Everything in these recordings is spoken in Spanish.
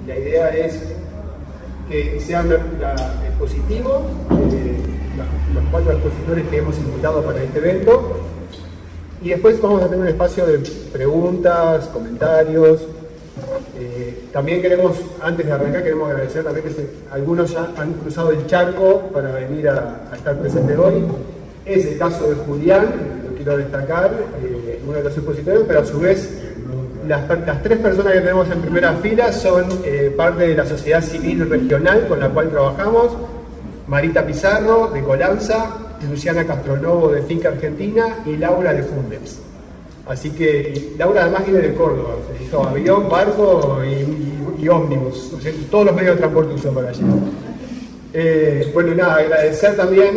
la idea es que sean expositivos, los 4 expositores que hemos invitado para este evento, y después vamos a tener un espacio de preguntas, comentarios. También queremos, antes de arrancar, queremos agradecer también que algunos ya han cruzado el charco para venir a estar presentes hoy. Es el caso de Julián, lo quiero destacar, uno de los expositores, pero a su vez las 3 personas que tenemos en primera fila son parte de la sociedad civil regional con la cual trabajamos: Marita Pizarro, de Colanza, Luciana Castronovo, de Finca Argentina, y Laura, de Fundeps. Así que Laura además viene de Córdoba, se hizo avión, barco y ómnibus, o sea, todos los medios de transporte usó para allá. Bueno, nada, agradecer también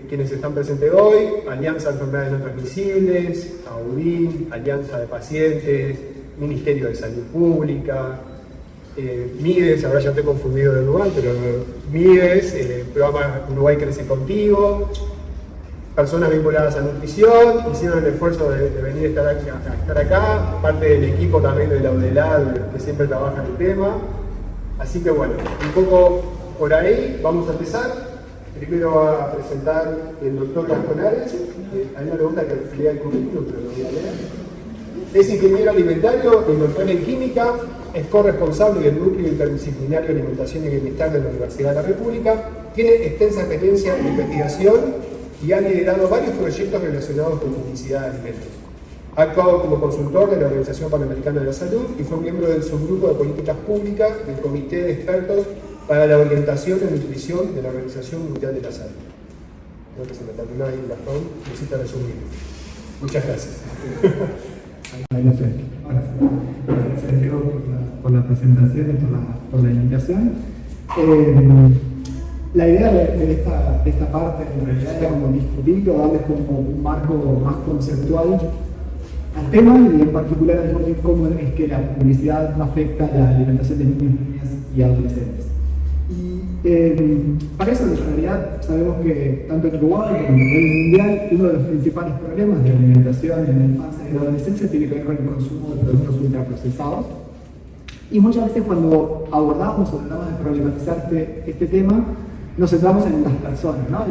quienes están presentes hoy: Alianza de Enfermedades No Transmisibles, AUDIN, Alianza de Pacientes, Ministerio de Salud Pública, MIDES, ahora ya estoy confundido del lugar, pero MIDES, programa Uruguay Crece Contigo, personas vinculadas a nutrición, hicieron el esfuerzo de venir a estar acá, parte del equipo también de la UDELAD que siempre trabaja en el tema. Así que bueno, un poco por ahí vamos a empezar. Primero va a presentar el doctor Casconares. A mí no le gusta que lea el currículum, pero lo voy a leer. Es ingeniero alimentario y doctor en química, es corresponsable del Núcleo Interdisciplinario de Alimentación y Bienestar de la Universidad de la República, tiene extensa experiencia en investigación y ha liderado varios proyectos relacionados con publicidad de alimentos. Ha actuado como consultor de la Organización Panamericana de la Salud y fue miembro del subgrupo de políticas públicas del Comité de Expertos para la Orientación en Nutrición de la Organización Mundial de la Salud. Creo que se me terminó ahí la razón, necesito resumir. Muchas gracias. Gracias, Diego, por la presentación y por la invitación. La idea de esta parte en realidad era como discutirlo, darles como un marco más conceptual al tema, y en particular al cómo es que la publicidad afecta la alimentación de niños, niñas y adolescentes. Y para eso, en realidad, sabemos que tanto en Uruguay como a nivel mundial, uno de los principales problemas de alimentación en la infancia y la adolescencia tiene que ver con el consumo de productos ultraprocesados. Y muchas veces cuando abordamos o tratamos de problematizar este tema, nos centramos en las personas, ¿no?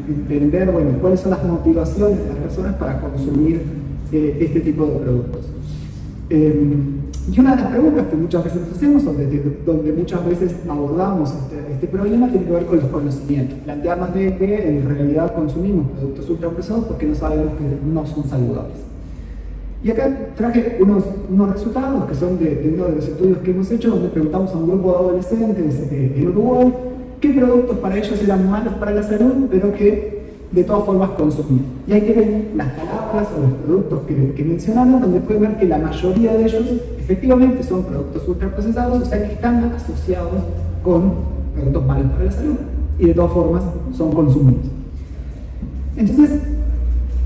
Entender, bueno, cuáles son las motivaciones de las personas para consumir este tipo de productos. Y una de las preguntas que muchas veces nos hacemos, donde muchas veces abordamos este problema, tiene que ver con los conocimientos. Plantearnos de que en realidad consumimos productos ultraprocesados porque no sabemos que no son saludables. Y acá traje unos resultados que son de uno de los estudios que hemos hecho, donde preguntamos a un grupo de adolescentes en Uruguay qué productos para ellos eran malos para la salud, pero que de todas formas consumían. Y ahí tienen las palabras o los productos que mencionaron, donde pueden ver que la mayoría de ellos efectivamente son productos ultraprocesados, o sea que están asociados con productos malos para la salud, y de todas formas son consumidos. Entonces,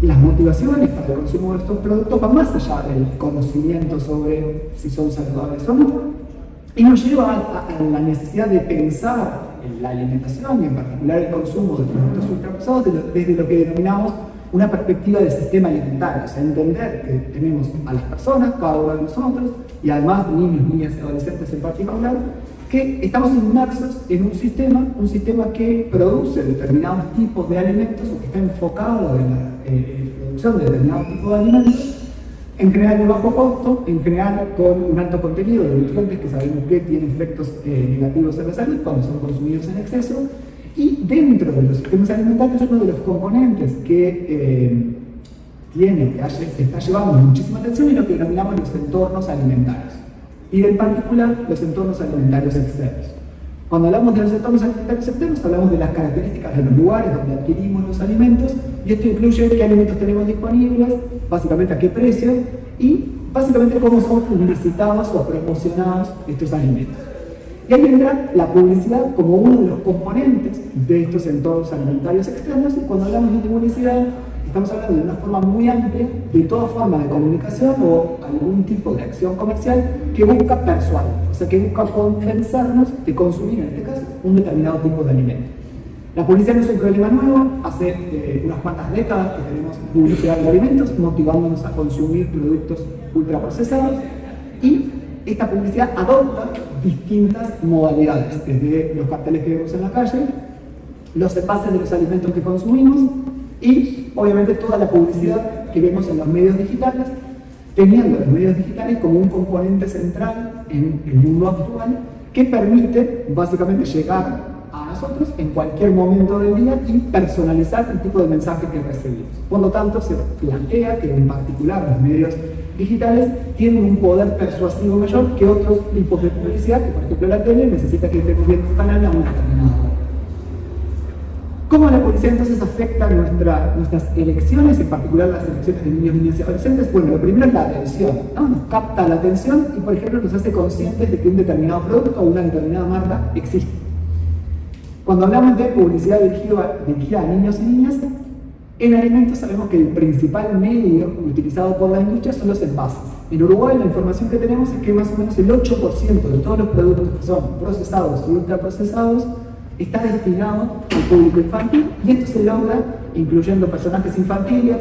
las motivaciones para el consumo de estos productos van más allá del conocimiento sobre si son saludables o no, y nos lleva a la necesidad de pensar en la alimentación y en particular el consumo de productos ultraprocesados desde lo que denominamos una perspectiva del sistema alimentario, o sea, entender que tenemos a las personas, cada uno de nosotros, y además niños, niñas y adolescentes en particular, que estamos inmersos en un sistema que produce determinados tipos de alimentos o que está enfocado en la producción de determinados tipos de alimentos, en general de bajo costo, en general con un alto contenido de nutrientes que sabemos que tienen efectos negativos en la salud cuando son consumidos en exceso, y dentro de los sistemas alimentarios uno de los componentes que se está llevando muchísima atención es lo que denominamos los entornos alimentarios, y en particular los entornos alimentarios externos. Cuando hablamos de los entornos alimentarios externos, hablamos de las características de los lugares donde adquirimos los alimentos, y esto incluye qué alimentos tenemos disponibles, básicamente a qué precio, y básicamente cómo son publicitados o promocionados estos alimentos. Y ahí entra la publicidad como uno de los componentes de estos entornos alimentarios externos, y cuando hablamos de publicidad, estamos hablando de una forma muy amplia de toda forma de comunicación o algún tipo de acción comercial que busca persuadir, o sea, que busca convencernos de consumir, en este caso, un determinado tipo de alimento. La publicidad no es un problema nuevo, hace unas cuantas décadas que tenemos publicidad de alimentos motivándonos a consumir productos ultraprocesados, y esta publicidad adopta distintas modalidades, desde los carteles que vemos en la calle, los envases de los alimentos que consumimos y obviamente toda la publicidad que vemos en los medios digitales, teniendo los medios digitales como un componente central en el mundo actual que permite básicamente llegar a nosotros en cualquier momento del día y personalizar el tipo de mensaje que recibimos. Por lo tanto, se plantea que en particular los medios digitales tienen un poder persuasivo mayor que otros tipos de publicidad, que por ejemplo la tele necesita que estemos viendo un canal a una determinada hora. ¿Cómo la publicidad entonces afecta nuestras elecciones, en particular las elecciones de niños, niñas y adolescentes? Bueno, lo primero es la atención, ¿no? Nos capta la atención y, por ejemplo, nos hace conscientes de que un determinado producto o una determinada marca existe. Cuando hablamos de publicidad dirigida a niños y niñas, en alimentos sabemos que el principal medio utilizado por la industria son los envases. En Uruguay la información que tenemos es que más o menos el 8% de todos los productos que son procesados y ultraprocesados está destinado al público infantil y esto se logra incluyendo personajes infantiles,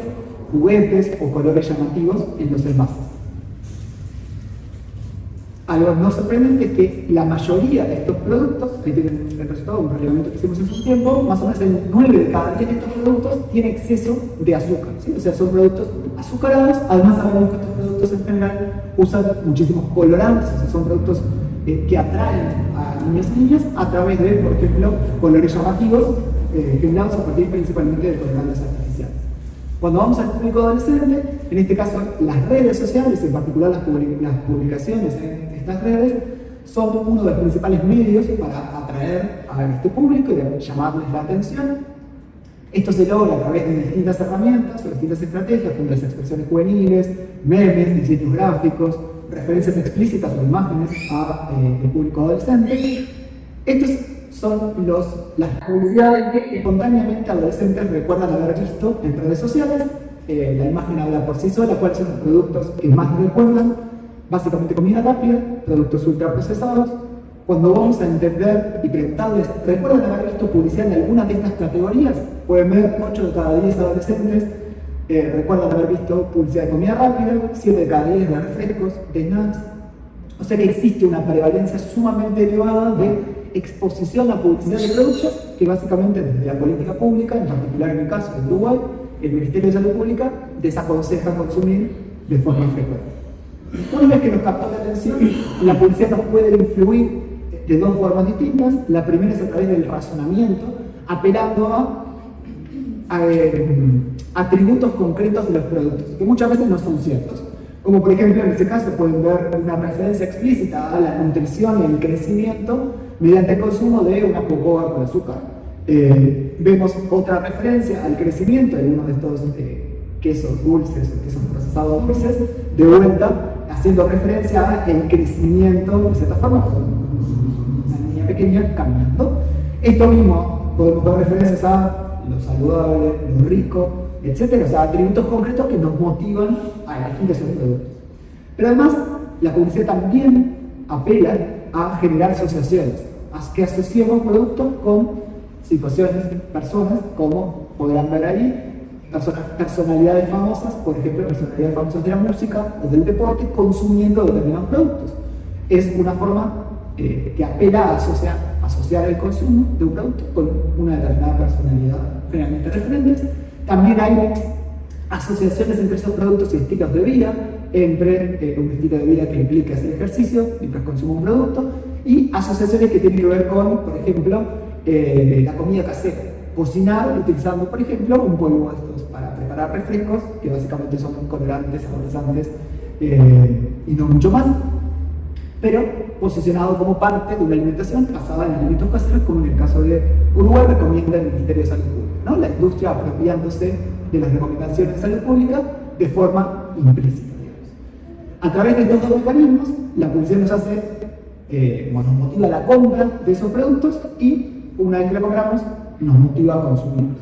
juguetes o colores llamativos en los envases. Algo no sorprendente es que la mayoría de estos productos, ahí tienen el resultado, un relevamiento que hicimos en su tiempo, más o menos el 9 de cada 10 de estos productos tiene exceso de azúcar, ¿sí? O sea, son productos azucarados. Además sabemos que estos productos en general usan muchísimos colorantes, o sea, son productos que atraen a niños y niñas a través de, por ejemplo, colores llamativos generados a partir principalmente de colorantes artificiales. Cuando vamos al público adolescente, en este caso las redes sociales, en particular las publicaciones en estas redes, son uno de los principales medios para atraer a este público y llamarles la atención. Esto se logra a través de distintas herramientas o distintas estrategias, como las expresiones juveniles, memes, diseños gráficos, referencias explícitas o imágenes al público adolescente. Estos son las publicidades que espontáneamente adolescentes recuerdan haber visto en redes sociales. La imagen habla por sí sola, cuáles son los productos que más recuerdan. Básicamente comida rápida, productos ultraprocesados. Cuando vamos a entender y preguntarles, ¿recuerdan haber visto publicidad en alguna de estas categorías? Pueden ver 8 de cada 10 adolescentes recuerdan haber visto publicidad de comida rápida, 7 de cada 10 de refrescos, de snacks. O sea que existe una prevalencia sumamente elevada de exposición a publicidad de productos que básicamente desde la política pública, en particular en el caso de Uruguay, el Ministerio de Salud Pública desaconseja consumir de forma frecuente. Una vez que nos captó la atención, la publicidad nos puede influir de dos formas distintas. La primera es a través del razonamiento, apelando a atributos concretos de los productos, que muchas veces no son ciertos. Como por ejemplo, en este caso pueden ver una referencia explícita a la nutrición y el crecimiento mediante el consumo de una cocoa con azúcar. Vemos otra referencia al crecimiento de uno de estos quesos dulces o quesos procesados dulces, de vuelta haciendo referencia a el crecimiento, de cierta forma, una niña pequeña caminando. Esto mismo podemos ver referencias a lo saludable, lo rico, etc. O sea, atributos concretos que nos motivan a elegir esos productos. Pero además, la publicidad también apela a generar asociaciones, a que asociemos productos con situaciones, personas, como podrán ver ahí, personalidades famosas, por ejemplo, personalidades famosas de la música o del deporte, consumiendo determinados productos. Es una forma que apela a asociar el consumo de un producto con una determinada personalidad, generalmente referentes. También hay asociaciones entre esos productos y estilos de vida, entre un estilo de vida que implica hacer ejercicio mientras consumo un producto, y asociaciones que tienen que ver con, por ejemplo, la comida casera. Cocinar utilizando, por ejemplo, un polvo de estos para preparar refrescos, que básicamente son colorantes, saborizantes y no mucho más, pero posicionado como parte de una alimentación basada en alimentos caseros, como en el caso de Uruguay recomienda el Ministerio de Salud Pública, ¿no? La industria apropiándose de las recomendaciones de salud pública de forma implícita, digamos. A través de estos dos mecanismos, la publicidad nos hace, nos motiva la compra de esos productos y, una vez que la compramos, nos motiva a consumirlos.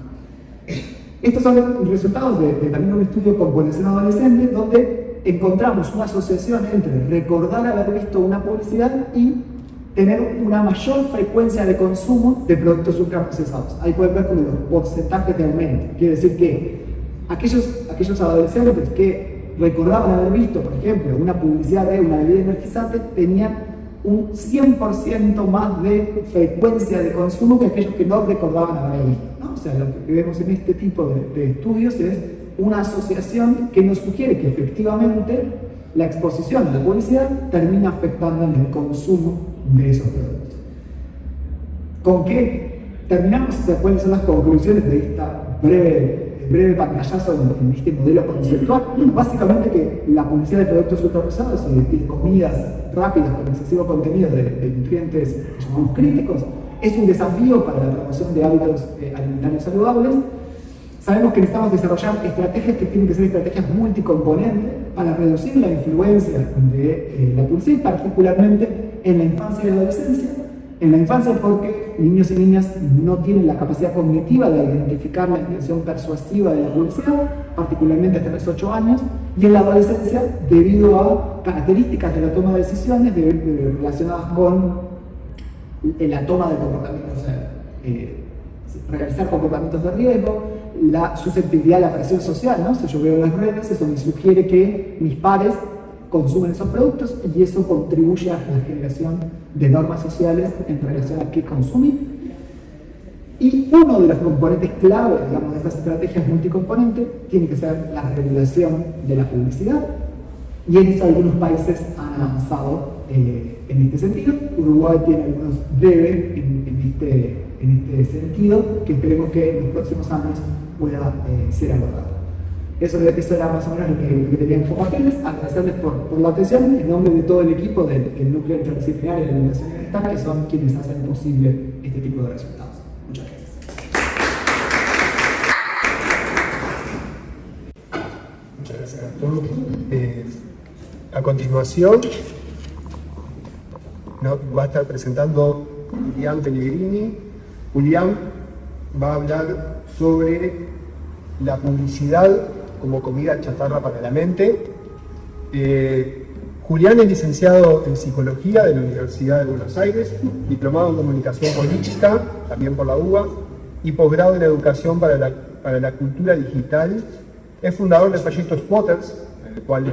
Estos son los resultados de también un estudio con población adolescente, donde encontramos una asociación entre recordar haber visto una publicidad y tener una mayor frecuencia de consumo de productos ultraprocesados. Ahí pueden ver como los porcentajes de aumento. Quiere decir que aquellos adolescentes que recordaban haber visto, por ejemplo, una publicidad de una bebida energizante, tenían un 100% más de frecuencia de consumo que aquellos que no recordaban haber visto, ¿no? O sea, lo que vemos en este tipo de estudios es una asociación que nos sugiere que efectivamente la exposición a la publicidad termina afectando en el consumo de esos productos. ¿Con qué terminamos? O sea, ¿cuáles son las conclusiones de esta breve pantallazo en este modelo conceptual? Bueno, básicamente que la publicidad de productos ultraprocesados y de comidas rápidas con excesivo contenido de nutrientes que llamamos críticos es un desafío para la promoción de hábitos alimentarios saludables. Sabemos que necesitamos desarrollar estrategias que tienen que ser estrategias multicomponentes para reducir la influencia de la publicidad, particularmente en la infancia y la adolescencia. En la infancia porque niños y niñas no tienen la capacidad cognitiva de identificar la intención persuasiva de la publicidad, particularmente hasta los 8 años, y en la adolescencia debido a características de la toma de decisiones relacionadas con la toma de comportamientos, realizar comportamientos de riesgo, la susceptibilidad a la presión social, ¿no? Si yo veo las redes, eso me sugiere que mis pares consumen esos productos y eso contribuye a la generación de normas sociales en relación a qué consumir. Y uno de los componentes clave, digamos, de estas estrategias multicomponentes tiene que ser la regulación de la publicidad, y en eso algunos países han avanzado en este sentido. Uruguay tiene algunos debe en este sentido, que esperemos que en los próximos años pueda ser abordado. Eso era más o menos lo que tenían que compartirles. Agradecerles por la atención en nombre de todo el equipo del Núcleo Interdisciplinario de Alimentación y Bienestar, que son quienes hacen posible este tipo de resultados. Muchas gracias. Muchas gracias, Gastón. A continuación, va a estar presentando Julián Pellegrini. Julián va a hablar sobre la publicidad como comida chatarra para la mente. Julián es licenciado en Psicología de la Universidad de Buenos Aires, diplomado en Comunicación Política, también por la UBA, y posgrado en Educación para la Cultura Digital. Es fundador del proyecto Spotters, en el cual,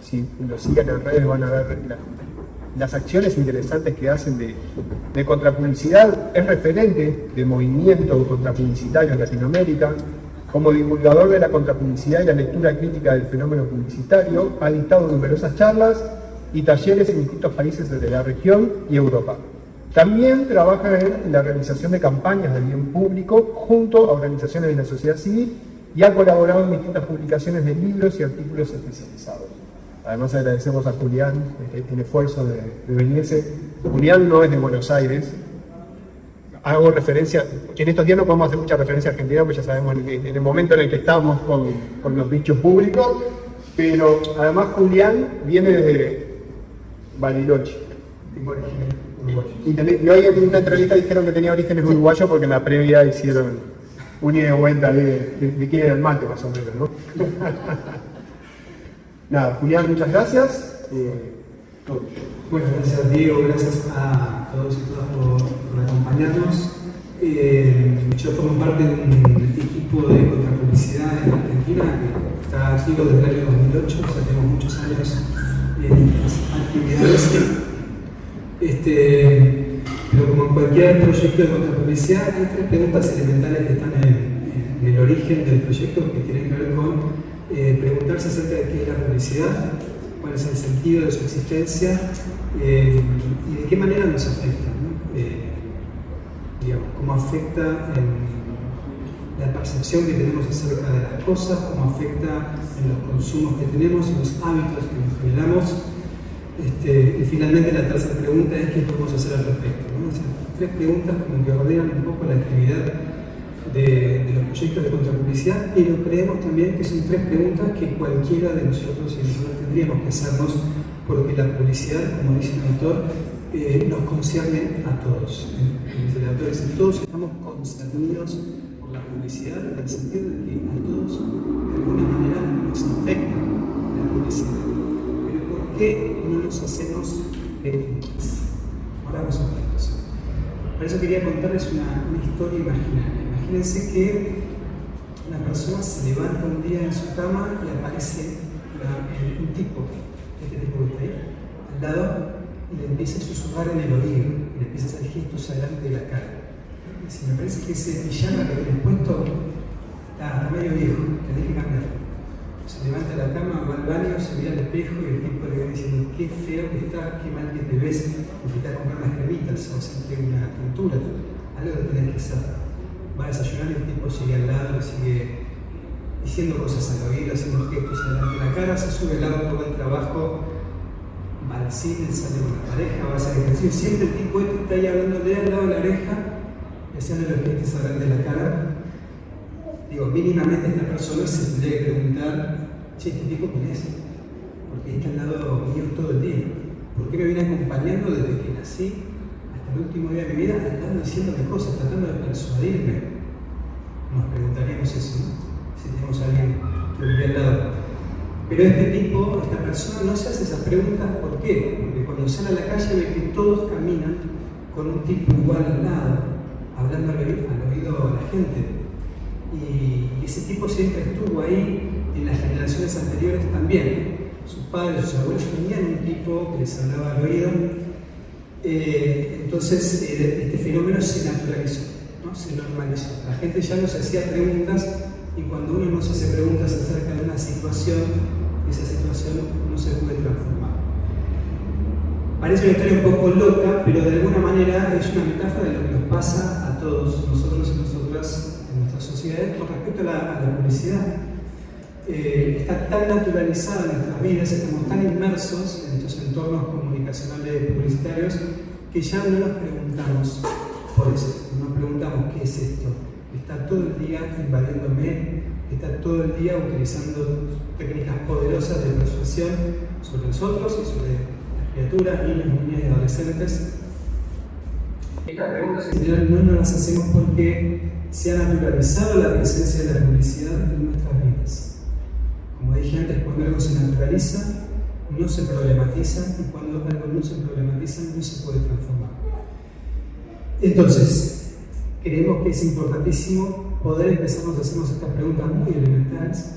si lo siguen en redes, van a ver las acciones interesantes que hacen de contrapublicidad. Es referente de movimiento contrapublicitario en Latinoamérica. Como divulgador de la contrapublicidad y la lectura crítica del fenómeno publicitario, ha dictado numerosas charlas y talleres en distintos países de la región y Europa. También trabaja en la realización de campañas de bien público junto a organizaciones de la sociedad civil y ha colaborado en distintas publicaciones de libros y artículos especializados. Además, agradecemos a Julián el esfuerzo de venirse. Julián no es de Buenos Aires. Hago referencia, en estos días no podemos hacer mucha referencia a Argentina, porque ya sabemos en el momento en el que estamos con los dichos públicos, pero además Julián viene desde Bariloche. Y hoy en una entrevista dijeron que tenía orígenes uruguayos porque en la previa hicieron un ida y vuelta de quién era el mate, más o menos, ¿no? Nada, Julián, muchas gracias. Bueno, gracias Diego, gracias a todos y todas por acompañarnos. Yo formo parte de un equipo de contrapublicidad en Argentina que está activo desde el año 2008, o sea, tenemos muchos años en estas actividades. Pero como en cualquier proyecto de contrapublicidad, hay tres preguntas elementales que están en el origen del proyecto, que tienen que ver con preguntarse acerca de qué es la publicidad, cuál es el sentido de su existencia y de qué manera nos afecta, ¿no? Digamos, cómo afecta en la percepción que tenemos acerca de las cosas, cómo afecta en los consumos que tenemos, en los hábitos que nos generamos. Y finalmente la tercera pregunta es qué podemos hacer al respecto, ¿no? O sea, tres preguntas como que ordenan un poco la actividad de los proyectos de contrapublicidad, pero creemos también que son tres preguntas que cualquiera de nosotros y nosotros tendríamos que hacernos, porque la publicidad, como dice el autor, nos concierne a todos. Dice el autor, todos estamos concernidos por la publicidad, en el sentido de que a todos de alguna manera nos afecta la publicidad. Pero ¿por qué no nos hacemos víctimas? Ahora vamos a ver eso. Por eso quería contarles una historia imaginaria. Imagínense que una persona se levanta un día en su cama y aparece un tipo, este tipo que está ahí, al lado, y le empieza a susurrar en el oído, y le empieza a hacer gestos adelante de la cara. Y dice, me parece que ese pijama que tenés puesto está medio viejo, tenés que cambiarlo. Se levanta de la cama, va al baño, se mira al espejo y el tipo le va diciendo, qué feo que estás, qué mal que te ves, necesitas comprar unas cremitas o hacerte una tintura, algo que tenés que hacer. Va a desayunar y el tipo sigue al lado, sigue diciendo cosas al oído, haciendo gestos adelante de la cara, se sube al auto, va al trabajo, va al cine, sale con la pareja, va a hacer ejercicio. Siempre el tipo este está ahí hablándole al lado de la oreja y haciendo los gestos adelante de la cara. Digo, mínimamente esta persona se tendría que preguntar, che, ¿este tipo quién es? Porque está al lado mío todo el día. ¿Por qué me viene acompañando desde que nací hasta el último día de mi vida, al lado diciéndome cosas, tratando de persuadirme? Nos preguntaríamos eso, ¿no? Si tenemos a alguien que vive al lado. Pero este tipo, esta persona no se hace esas preguntas, ¿por qué? Porque cuando sale a la calle ve que todos caminan con un tipo igual al lado, hablando al oído a la gente. Y ese tipo siempre estuvo ahí, en las generaciones anteriores también. Sus padres, sus abuelos tenían un tipo que les hablaba al oído. Entonces este fenómeno se naturalizó, ¿no? Se normalizó. La gente ya no se hacía preguntas y cuando uno no se hace preguntas acerca de una situación, esa situación no se puede transformar. Parece una historia un poco loca, pero de alguna manera es una metáfora de lo que nos pasa a todos nosotros y nosotras en nuestras sociedades con respecto a la publicidad. Está tan naturalizada en nuestras vidas, estamos tan inmersos en estos entornos comunicacionales publicitarios que ya no nos preguntamos por eso, no nos preguntamos qué es esto. Está todo el día invadiéndome, está todo el día utilizando técnicas poderosas de persuasión sobre nosotros y sobre las criaturas, niños, niñas y adolescentes. Estas preguntas en general no nos las hacemos porque se ha naturalizado la presencia de la publicidad en nuestras vidas. Como dije antes, cuando algo se naturaliza, no se problematiza, y cuando algo no se problematiza, no se puede transformar. Entonces, creemos que es importantísimo poder empezarnos a hacernos estas preguntas muy elementales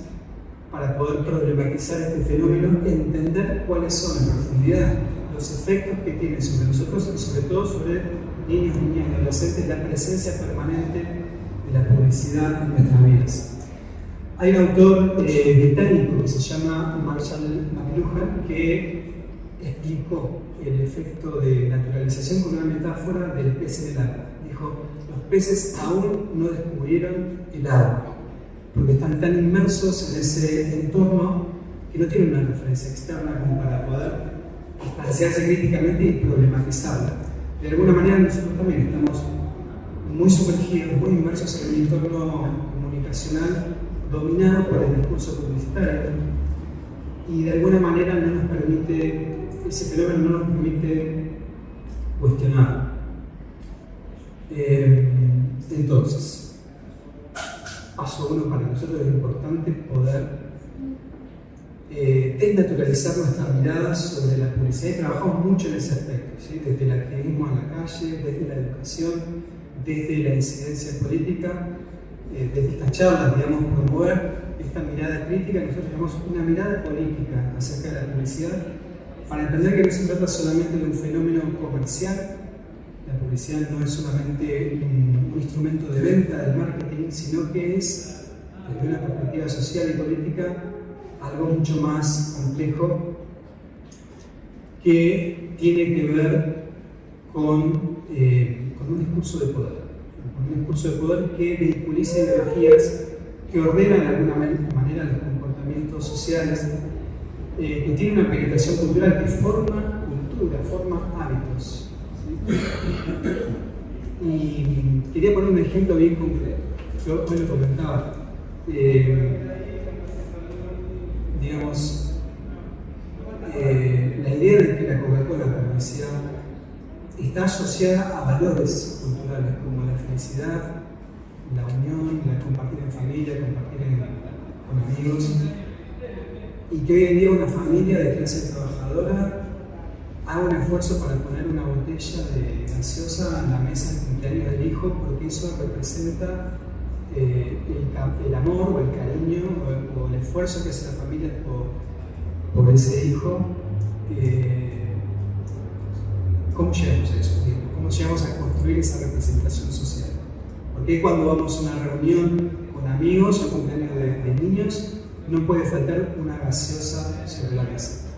para poder problematizar este fenómeno, entender cuáles son en profundidad los efectos que tiene sobre nosotros y sobre todo sobre niños, niñas y adolescentes la presencia permanente de la publicidad en nuestras vidas. Hay un autor británico que se llama Marshall McLuhan que explicó el efecto de naturalización con una metáfora del pez en el agua. Dijo, los peces aún no descubrieron el agua, porque están tan inmersos en ese entorno que no tienen una referencia externa como para poder distanciarse críticamente y problematizarla. De alguna manera nosotros también estamos muy sumergidos, muy inmersos en un entorno comunicacional dominado por el discurso publicitario y de alguna manera no nos permite, ese fenómeno no nos permite cuestionar. Entonces, paso uno, para nosotros es importante poder desnaturalizar nuestra mirada sobre la publicidad y trabajamos mucho en ese aspecto, ¿sí? Desde el activismo en la calle, desde la educación, desde la incidencia política, desde estas charlas, digamos, promover esta mirada crítica. Nosotros tenemos una mirada política acerca de la publicidad para entender que no se trata solamente de un fenómeno comercial. La publicidad no es solamente un instrumento de venta del marketing, sino que es, desde una perspectiva social y política, algo mucho más complejo que tiene que ver con un discurso de poder. Un discurso de poder que vehiculiza ideologías que ordenan de alguna manera los comportamientos sociales, que tiene una penetración cultural, que forma cultura, forma hábitos. ¿Sí? Y quería poner un ejemplo bien concreto. Yo hoy lo comentaba. Digamos, la idea de que la Coca-Cola, la publicidad, está asociada a valores culturales como la felicidad, la unión, la compartir en familia, compartir con amigos, y que hoy en día una familia de clase trabajadora haga un esfuerzo para poner una botella de gaseosa en la mesa de cumpleaños del hijo porque eso representa el amor o el cariño o el esfuerzo que hace la familia por por ese hijo, ¿cómo llegamos a eso? ¿Cómo llegamos a construir esa representación social? Porque cuando vamos a una reunión con amigos o cumpleaños de niños, no puede faltar una gaseosa sobre la mesa.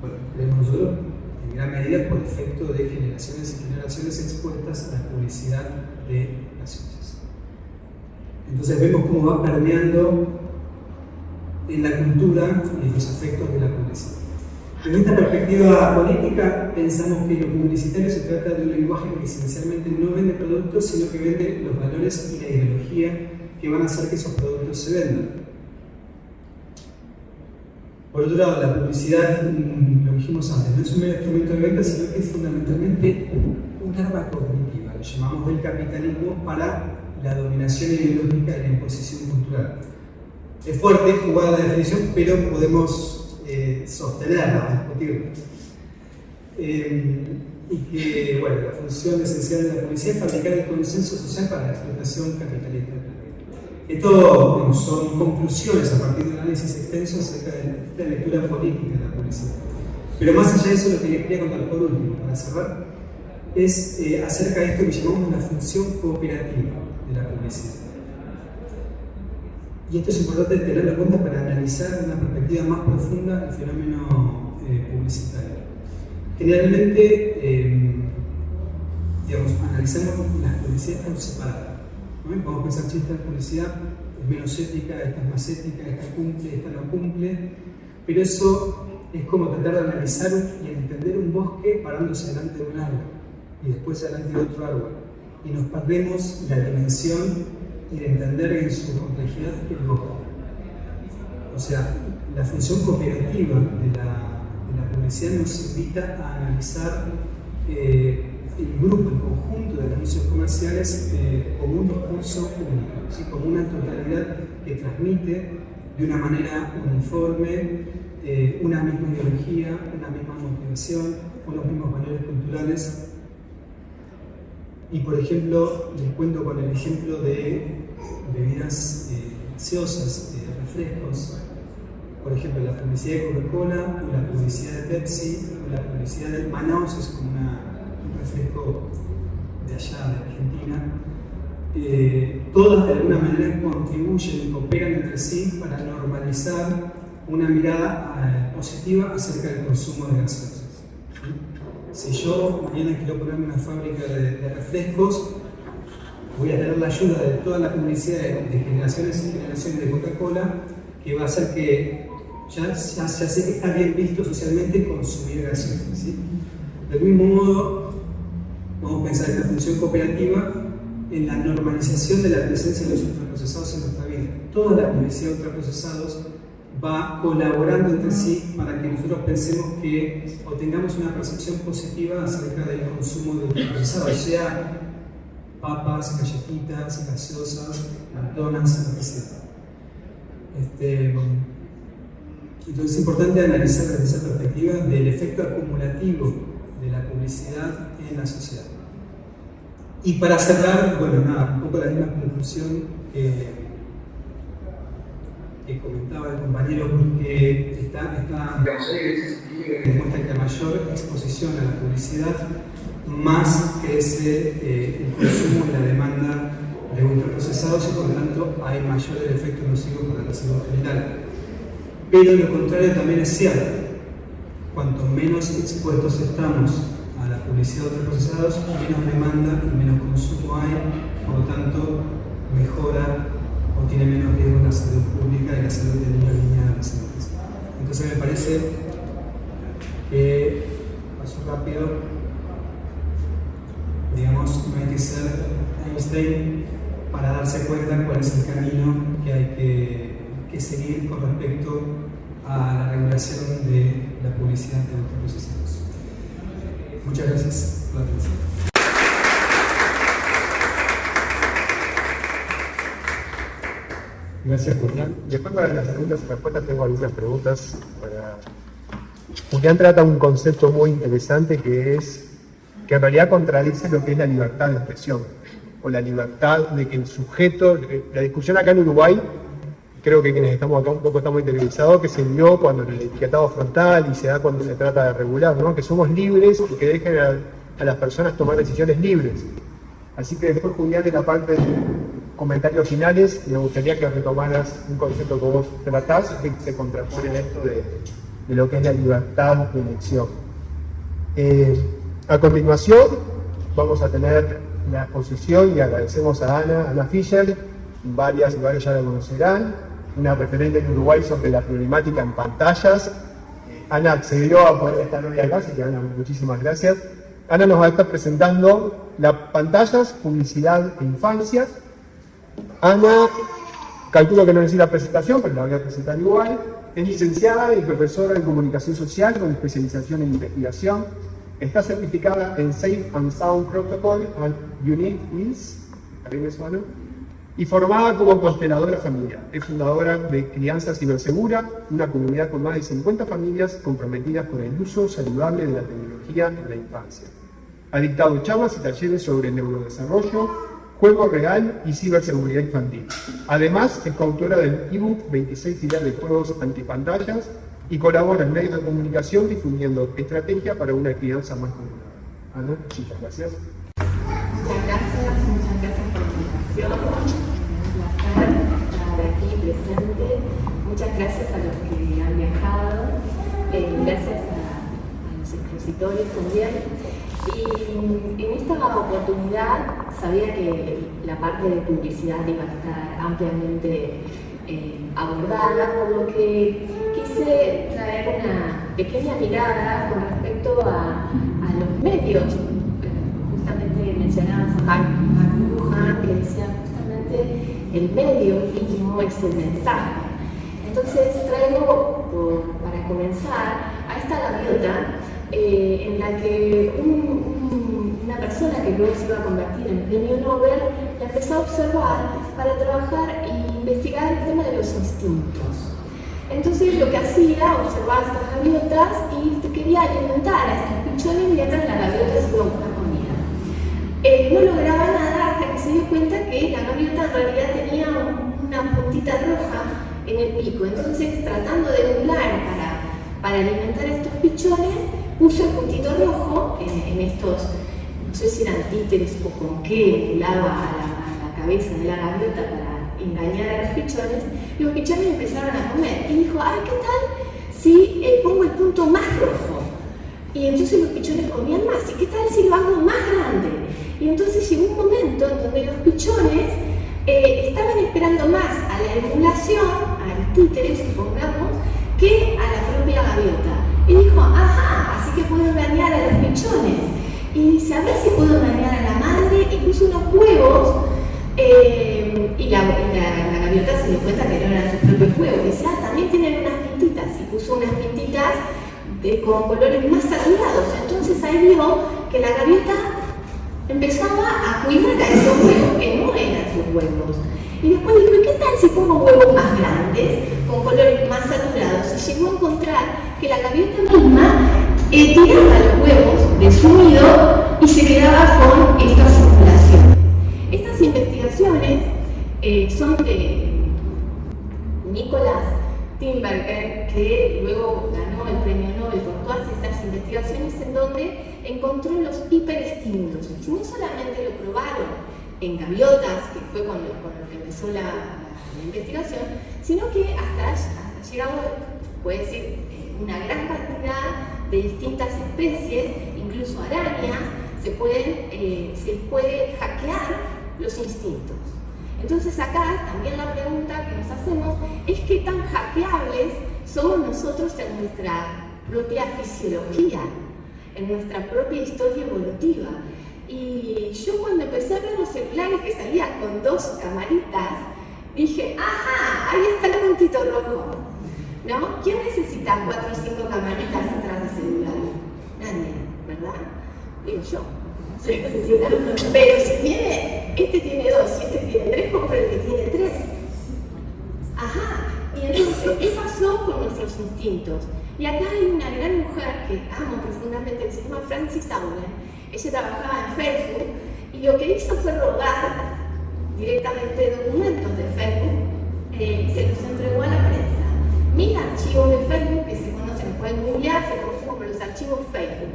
Bueno, creemos nosotros, en gran medida por efecto de generaciones y generaciones expuestas a la publicidad de gaseosas. Entonces vemos cómo va permeando en la cultura y los efectos de la publicidad. Desde esta perspectiva política, pensamos que lo publicitario se trata de un lenguaje que esencialmente no vende productos, sino que vende los valores y la ideología que van a hacer que esos productos se vendan. Por otro lado, la publicidad, lo dijimos antes, no es un mero instrumento de venta, sino que es fundamentalmente un arma cognitiva, lo llamamos del capitalismo para la dominación ideológica y la imposición cultural. Es fuerte, jugada la definición, pero podemos sostenerla, discutirla. Y que, bueno, la función esencial de la publicidad es fabricar el consenso social para la explotación capitalista. Esto son conclusiones a partir de un análisis extenso acerca de la lectura política de la publicidad. Pero más allá de eso, lo que les quería contar por último, para cerrar, es acerca de esto que llamamos la función cooperativa de la publicidad. Y esto es importante tenerlo en cuenta para analizar de una perspectiva más profunda el fenómeno publicitario. Generalmente, analizamos las publicidades por separado. ¿No? Podemos pensar, esta publicidad es menos ética, esta es más ética, esta cumple, esta no cumple, pero eso es como tratar de analizar y entender un bosque parándose delante de un árbol y después delante de otro árbol. Y nos perdemos la dimensión y de entender en su complejidad el bosque. O sea, la función cooperativa de la publicidad nos invita a analizar el grupo, el conjunto de anuncios comerciales como un discurso único, ¿sí? Como una totalidad que transmite de una manera uniforme una misma ideología, una misma motivación, unos mismos valores culturales. Y por ejemplo, les cuento con el ejemplo de bebidas gaseosas, refrescos. Por ejemplo, la publicidad de Coca-Cola, la publicidad de Pepsi, la publicidad de Manaus, es como un refresco de allá, de Argentina. Todas de alguna manera contribuyen y cooperan entre sí para normalizar una mirada positiva acerca del consumo de gaseosas. Si yo mañana quiero ponerme una fábrica de refrescos, voy a tener la ayuda de toda la publicidad de generaciones y generaciones de Coca-Cola, que va a hacer que ya sé que está bien visto socialmente consumir gaseosas, ¿sí? Del mismo modo, vamos a pensar esta función cooperativa en la normalización de la presencia de los ultraprocesados en nuestra vida. Toda la publicidad de ultraprocesados va colaborando entre sí para que nosotros pensemos que o tengamos una percepción positiva acerca del consumo de ultraprocesados, sea papas, galletitas, gaseosas, McDonald's, lo que sea. Entonces es importante analizar desde esa perspectiva del efecto acumulativo de la publicidad en la sociedad. Y para cerrar, bueno, nada, un poco la misma conclusión que comentaba el compañero, porque esta demuestra que a mayor exposición a la publicidad, más crece el consumo y la demanda de ultraprocesados y por lo tanto hay mayor efecto nocivo para la salud general. Pero lo contrario también es cierto. Cuanto menos expuestos estamos a la publicidad de ultraprocesados, menos demanda y menos consumo hay, por lo tanto mejora o tiene menos riesgo la salud pública y la salud de niños y niñas y adolescentes. Entonces me parece que, paso rápido, digamos, no hay que ser Einstein para darse cuenta cuál es el camino que hay que seguir con respecto a la regulación de la publicidad de ultraprocesados. Muchas gracias por la atención. Gracias, Julián. Después para las preguntas y respuestas tengo algunas preguntas para... Julián trata un concepto muy interesante que en realidad contradice lo que es la libertad de expresión o la libertad de que el sujeto, la discusión acá en Uruguay creo que quienes estamos acá un poco estamos interiorizados, que se vio cuando el etiquetado frontal y se da cuando se trata de regular, ¿no? Que somos libres y que dejen a las personas tomar decisiones libres. Así que después, Julián, en la parte de comentarios finales, me gustaría que retomaras un concepto que vos tratás que se contrapone en esto de lo que es la libertad de elección. A continuación, vamos a tener la exposición y agradecemos a Ana Fischer, varios ya la conocerán, una referente en Uruguay sobre la problemática en pantallas. Ana accedió a poder estar hoy acá, así que Ana, muchísimas gracias. Ana nos va a estar presentando las pantallas, publicidad e infancias. Ana, calculo que no necesita presentación, pero la voy a presentar igual. Es licenciada y profesora en comunicación social con especialización en investigación. Está certificada en Safe and Sound Protocol and Unique Means, y formada como consteladora familiar. Es fundadora de Crianza Cibersegura, una comunidad con más de 50 familias comprometidas con el uso saludable de la tecnología en la infancia. Ha dictado charlas y talleres sobre neurodesarrollo, juego real y ciberseguridad infantil. Además, es coautora del ebook 26 ideas de juegos antipantallas y colabora en medios de comunicación difundiendo estrategia para una crianza más común. Ana, muchas gracias. Muchas gracias por la invitación. Un placer estar aquí presente. Muchas gracias a los que han viajado. Gracias a los expositores también. Y en esta oportunidad sabía que la parte de publicidad iba a estar ampliamente abordada, por lo que quise traer una pequeña mirada con respecto a los medios. Justamente mencionabas a Mark que decía justamente el medio mismo es el mensaje. Entonces traigo para comenzar a esta gaviota en la que una persona que luego se iba a convertir en premio Nobel la empezó a observar para trabajar e investigar el tema de los instintos. Entonces lo que hacía, observaba estas gaviotas y quería alimentar a estos pichones mientras la gaviota se iba a buscar comida. No lograba nada hasta que se dio cuenta que la gaviota en realidad tenía una puntita roja en el pico. Entonces, tratando de emular para alimentar a estos pichones, puso el puntito rojo en estos, no sé si eran títeres o con qué, emulaba a la cabeza de la gaviota para engañar a los pichones. Y los pichones empezaron a comer y dijo, ay, ¿qué tal si pongo el punto más rojo? Y entonces los pichones comían más. ¿Y qué tal si lo hago más grande? Y entonces llegó un momento en donde los pichones estaban esperando más a la emulación, al títere, supongamos, que a la propia gaviota. Y dijo, ajá, así que puedo engañar a los pichones. Y dice, a ver si puedo engañar a la madre, y puso unos huevos, y la gaviota se dio cuenta que no eran sus propios huevos. Dice, también tienen unas pintitas, y puso unas pintitas con colores más saturados. Entonces ahí vio que la gaviota empezaba a cuidar a esos huevos, que no eran sus huevos. Y después dijo, ¿qué tal si pongo huevos más grandes, con colores más saturados? Y llegó a encontrar que la gaviota misma tiraba los huevos de su nido y se quedaba con esta simulación. Estas investigaciones son de Nicholas Tinbergen, que luego ganó el premio Nobel por todas estas investigaciones en donde encontró los hiperestímulos. Y no solamente lo probaron en gaviotas, que fue con lo que empezó la investigación, sino que hasta llegado, puede decir, una gran cantidad de distintas especies, incluso arañas, se puede hackear los instintos. Entonces acá también la pregunta que nos hacemos es qué tan hackeables somos nosotros en nuestra propia fisiología, en nuestra propia historia evolutiva. Y yo cuando empecé a ver los celulares que salían con 2 camaritas, dije, ajá, ahí está el puntito rojo. ¿No? ¿Quién necesita 4 o 5 camaritas atrás del celular? Nadie, ¿verdad? Digo yo. Se necesita. Pero si este tiene 2 y este tiene 3, compra el que tiene 3. Ajá. Y entonces, ¿qué pasó con nuestros instintos? Y acá hay una gran mujer que amo profundamente, que se llama Frances Haugen. Ella trabajaba en Facebook y lo que hizo fue robar directamente documentos de Facebook y se los entregó a la prensa. Mis archivos de Facebook, que se conocen, pueden googlear, se conocen como los archivos Facebook.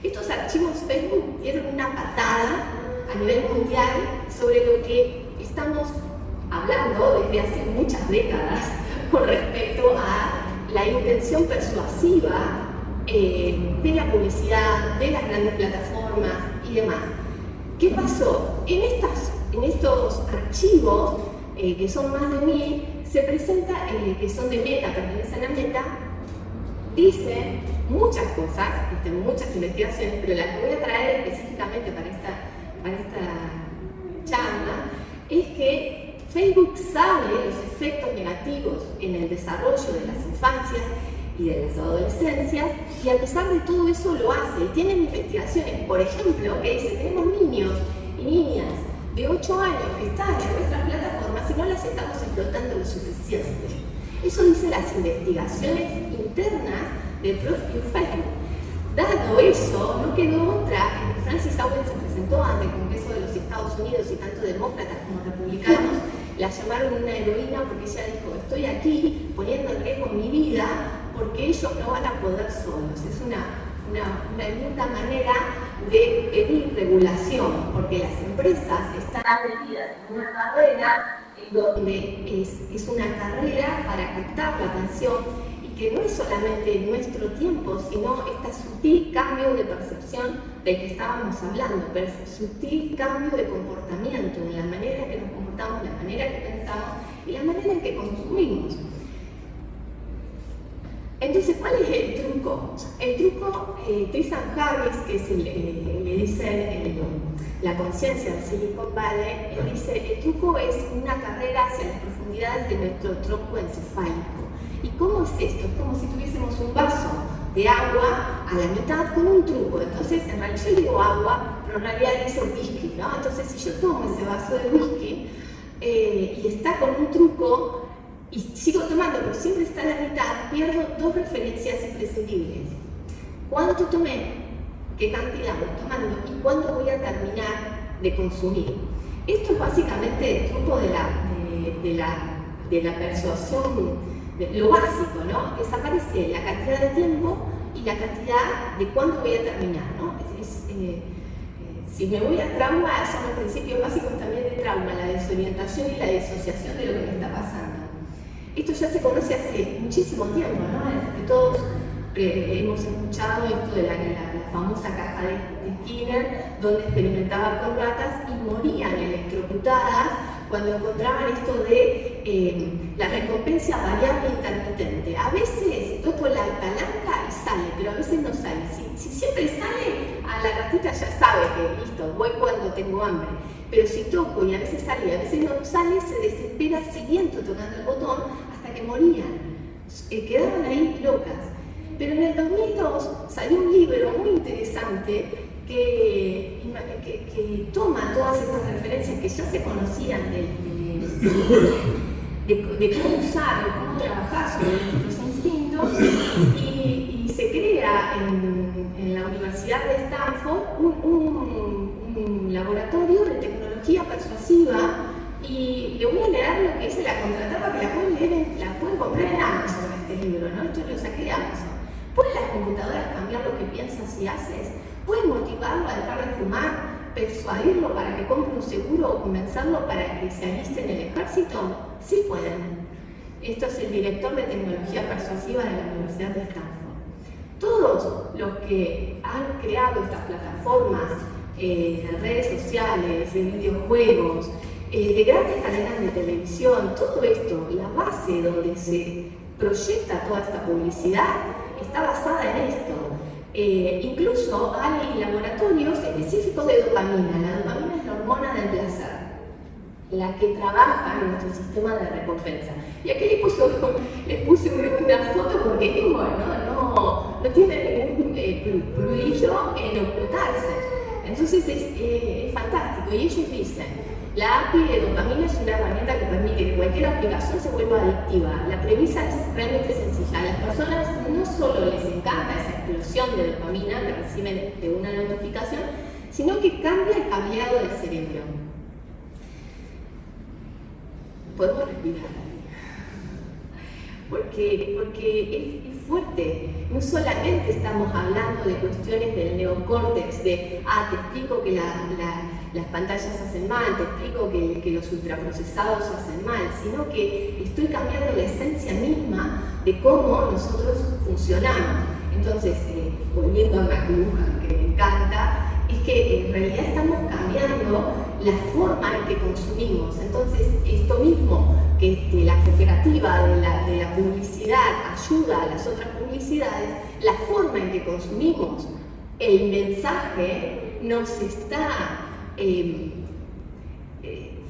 Estos archivos Facebook dieron una patada a nivel mundial sobre lo que estamos hablando desde hace muchas décadas con respecto a la intención persuasiva de la publicidad, de las grandes plataformas y demás. ¿Qué pasó? En estos archivos, que son más de 1000, se presenta, que son de Meta, pertenecen a Meta, dicen muchas cosas, muchas investigaciones, pero la que voy a traer específicamente para esta charla es que Facebook sabe los efectos negativos en el desarrollo de las infancias y de las adolescencias, y a pesar de todo eso lo hace. Y tienen investigaciones, por ejemplo, que dice, tenemos niños y niñas de 8 años que están en nuestras plataformas y no las estamos explotando lo suficiente. Eso dicen las investigaciones internas del propio Facebook. Dado eso, no quedó otra. Francis Haugen se presentó ante el Congreso de los Estados Unidos y tanto demócratas como republicanos la llamaron una heroína porque ella dijo, estoy aquí poniendo en riesgo mi vida porque ellos no van a poder solos. Es una linda manera de pedir regulación, porque las empresas están metidas en una carrera donde es una carrera para captar la atención y que no es solamente nuestro tiempo, sino este sutil cambio de percepción del que estábamos hablando, pero sutil cambio de comportamiento, en la manera en que nos comportamos, la manera en que pensamos y la manera en que consumimos. Entonces, ¿cuál es el truco? El truco, Tristan Harris, que es le dice la conciencia de Silicon Valley, él dice, el truco es una carrera hacia las profundidades de nuestro tronco encefálico. ¿Y cómo es esto? Es como si tuviésemos un vaso de agua a la mitad con un truco. Entonces, en realidad yo digo agua, pero en realidad dice whisky, ¿no? Entonces, si yo tomo ese vaso de whisky y está con un truco, y sigo tomando, pero siempre está a la mitad, pierdo dos referencias imprescindibles. ¿Cuánto tomé? ¿Qué cantidad voy tomando? ¿Y cuándo voy a terminar de consumir? Esto es básicamente el truco de la persuasión, lo básico, ¿no? Desaparece la cantidad de tiempo y la cantidad de cuándo voy a terminar, ¿no? Si me voy a trauma, son los principios básicos también de trauma, la desorientación y la disociación de lo que me está pasando. Esto ya se conoce hace muchísimo tiempo, ¿no? Que todos hemos escuchado esto de la famosa caja de Skinner, donde experimentaban con ratas y morían electrocutadas cuando encontraban esto de la recompensa variable intermitente. A veces toco la palanca y sale, pero a veces no sale. Si siempre sale, a la ratita ya sabe que listo, voy cuando tengo hambre. Pero si toco y a veces sale y a veces no sale, se desespera siguiendo tocando el botón hasta que morían. Quedaban ahí locas. Pero en el 2002 salió un libro muy interesante que toma todas estas referencias que ya se conocían de cómo usar, de cómo trabajar sobre nuestros instintos y se crea en la Universidad de Stanford un laboratorio de tecnología persuasiva y le voy a leer lo que dice la contratapa, que la pueden comprar en Amazon, este libro, ¿no? Esto lo saqué de Amazon. ¿Pueden las computadoras cambiar lo que piensas y haces? ¿Pueden motivarlo a dejar de fumar? ¿Persuadirlo para que compre un seguro o convencerlo para que se aliste en el ejército? Sí pueden. Esto es el director de tecnología persuasiva de la Universidad de Stanford. Todos los que han creado estas plataformas de redes sociales, de videojuegos, de grandes cadenas de televisión, todo esto, la base donde se proyecta toda esta publicidad está basada en esto. Incluso hay laboratorios específicos de dopamina. La dopamina es la hormona del placer, la que trabaja en nuestro sistema de recompensa. Y aquí les puse una foto porque es como, no tiene ningún prurito en ocultarse. Entonces es fantástico. Y ellos dicen, la API de dopamina es una herramienta que permite que cualquier aplicación se vuelva adictiva. La premisa es realmente sencilla. A las personas no solo les encanta esa explosión de dopamina que reciben de una notificación, sino que cambia el cableado del cerebro. Podemos respirar. porque es fuerte. No solamente estamos hablando de cuestiones del neocórtex, de, te explico que las pantallas hacen mal, te explico que los ultraprocesados hacen mal, sino que estoy cambiando la esencia misma de cómo nosotros funcionamos. Entonces, volviendo a McLuhan, que me encanta, es que en realidad estamos cambiando la forma en que consumimos. Entonces, esto mismo, que la cooperativa de la publicidad ayuda a las otras publicidades, la forma en que consumimos el mensaje nos está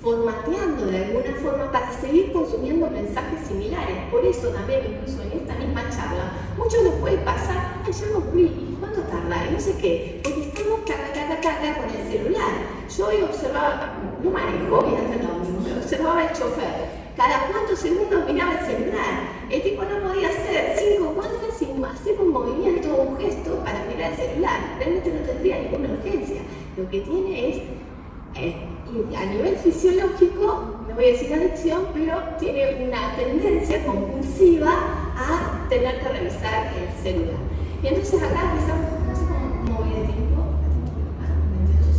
formateando de alguna forma para seguir consumiendo mensajes similares. Por eso también, incluso en esta misma charla, muchos nos puede pasar, ya no fui, ¿y cuánto tarda? Y no sé qué, porque estamos carga con el celular. Yo hoy observaba, no manejo, obviamente no, observaba el chofer. Cada cuántos segundos miraba el celular. El tipo no podía hacer 5 cuadras sin hacer un movimiento o un gesto para mirar el celular. Realmente no tendría ninguna urgencia. Lo que tiene es, a nivel fisiológico, no voy a decir adicción, pero tiene una tendencia compulsiva a tener que revisar el celular. Y entonces acá empezamos, no sé cómo voy de tiempo,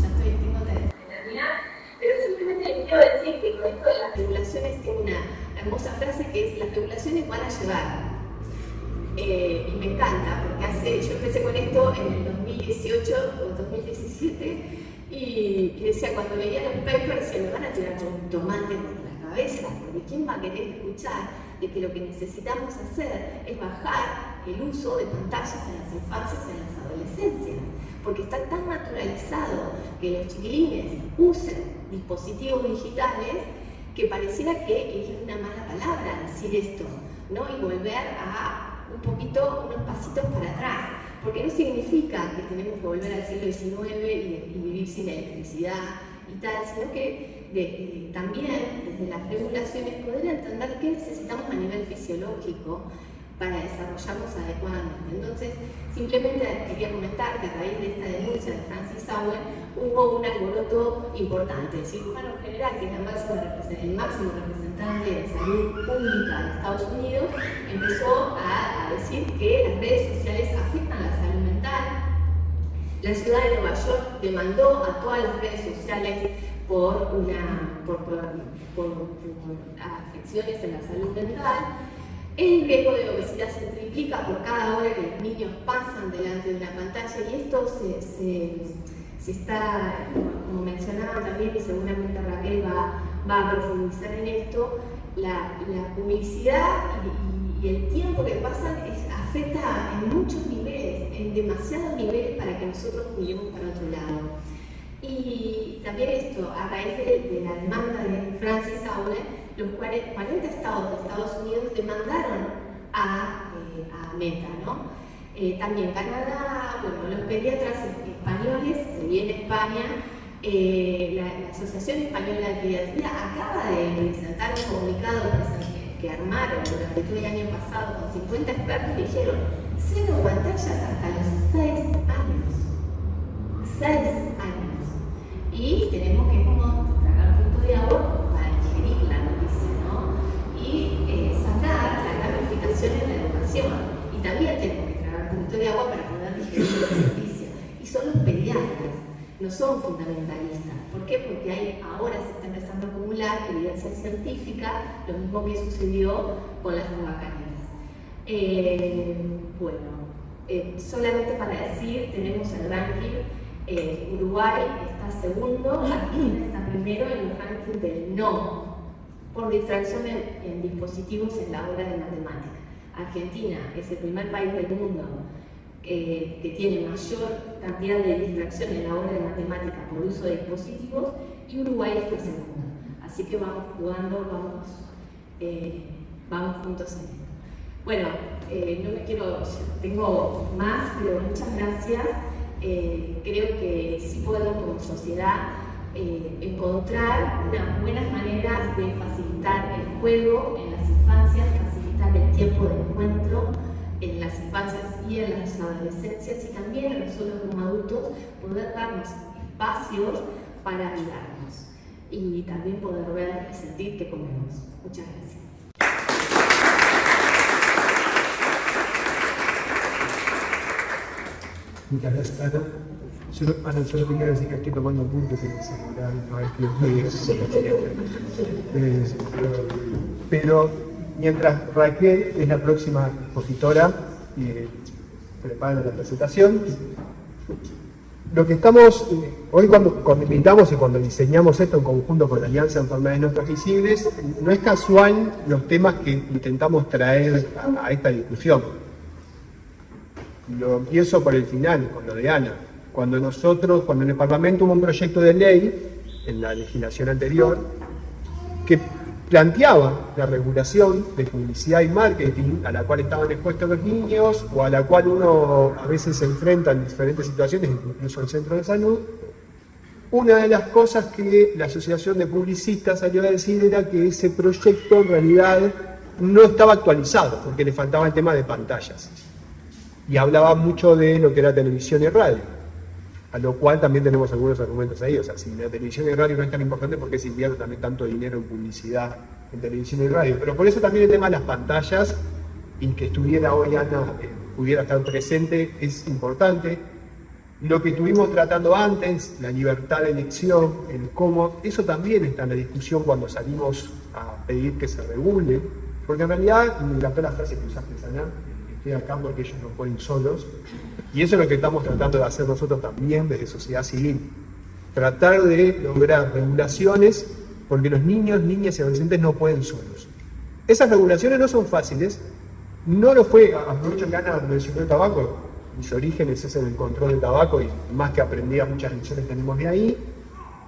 ya tengo que terminar, pero simplemente les quiero decir que con esto de las regulaciones tiene una hermosa frase que es: las regulaciones van a llevar. Y me encanta, porque yo empecé con esto en el 2018 o 2017, y decía, cuando leía los papers, decía, me van a tirar con un tomate por la cabeza, porque ¿quién va a querer escuchar de que lo que necesitamos hacer es bajar el uso de pantallas en las infancias y en las adolescencias? Porque está tan naturalizado que los chiquilines usen dispositivos digitales que pareciera que es una mala palabra decir esto, ¿no? Y volver a unos pasitos para atrás. Porque no significa que tenemos que volver al siglo XIX y vivir sin electricidad y tal, sino que también desde las regulaciones poder entender qué necesitamos a nivel fisiológico para desarrollarnos adecuadamente. Entonces, simplemente quería comentar que a raíz de esta denuncia de Francis Sauer hubo un alboroto importante. El cirujano general, que es el máximo representante de salud pública de Estados Unidos, empezó a decir que las redes sociales afectan la salud mental. La ciudad de Nueva York demandó a todas las redes sociales por afecciones en la salud mental. El riesgo de obesidad se triplica por cada hora que los niños pasan delante de una pantalla, y esto se está, como mencionaba también, y seguramente Raquel va a profundizar en esto, la publicidad y el tiempo que pasan afecta en muchos niveles, en demasiados niveles para que nosotros miremos para otro lado. Y también esto, a raíz de la demanda de Francis Sauer, los 40 estados de Estados Unidos demandaron a Meta, ¿no? También Canadá, bueno, los pediatras españoles, se viene España, la Asociación Española de Pediatría acaba de presentar un comunicado que armaron durante todo el año pasado con 50 expertos y dijeron 0 pantallas hasta los 6 años. 6 años. Y tenemos que como tragar un poquito de agua para digerir la noticia, ¿no? Y sacar la ramificación en la educación. Y también tenemos que tragar un poquito de agua para poder digerir la noticia. Y son los pediatras, no son fundamentalistas. ¿Por qué? Porque ahora se está empezando a acumular evidencia científica, lo mismo que sucedió con las tabacaleras. Solamente para decir, tenemos el ranking. Uruguay está segundo, Argentina está primero en el ranking del no, por distracción en dispositivos en la hora de matemática. Argentina es el primer país del mundo que tiene mayor cantidad de distracción en la hora de matemática por uso de dispositivos, y Uruguay está segundo. Así que vamos jugando, vamos juntos en esto. Bueno, no me quiero, tengo más, pero muchas gracias. Creo que sí podemos como sociedad encontrar unas buenas maneras de facilitar el juego en las infancias, facilitar el tiempo de encuentro en las infancias y en las adolescencias, y también nosotros como adultos poder darnos espacios para mirarnos y también poder ver y sentir que comemos. Muchas gracias. Muchas gracias, Ana. Ana, solo te quiero decir que estoy tomando puntos en el celular, no es que pero mientras Raquel es la próxima expositora, prepara la presentación. Lo que estamos, hoy cuando invitamos y cuando diseñamos esto en conjunto con la Alianza de Enfermedades No Transmisibles, no es casual los temas que intentamos traer a esta discusión. Lo empiezo por el final, con lo de Ana. Cuando en el Parlamento hubo un proyecto de ley, en la legislación anterior, que planteaba la regulación de publicidad y marketing a la cual estaban expuestos los niños o a la cual uno a veces se enfrenta en diferentes situaciones, incluso en centros de salud. Una de las cosas que la Asociación de Publicistas salió a decir era que ese proyecto en realidad no estaba actualizado porque le faltaba el tema de pantallas. Y hablaba mucho de lo que era televisión y radio. A lo cual también tenemos algunos argumentos ahí. O sea, si la televisión y radio no es tan importante, ¿por qué se invierte también tanto dinero en publicidad en televisión y radio? Pero por eso también el tema de las pantallas y que estuviera hoy Ana, pudiera estar presente, es importante. Lo que estuvimos tratando antes, la libertad de elección, el cómo, eso también está en la discusión cuando salimos a pedir que se regule. Porque en realidad, me encantó la frase que usaste, Ana, estoy acá porque ellos no pueden solos. Y eso es lo que estamos tratando de hacer nosotros también desde sociedad civil. Tratar de lograr regulaciones porque los niños, niñas y adolescentes no pueden solos. Esas regulaciones no son fáciles. No lo fue, aprovecho que Ana mencionó el tabaco. Mis orígenes es en el control del tabaco y más que aprendí, muchas lecciones tenemos de ahí.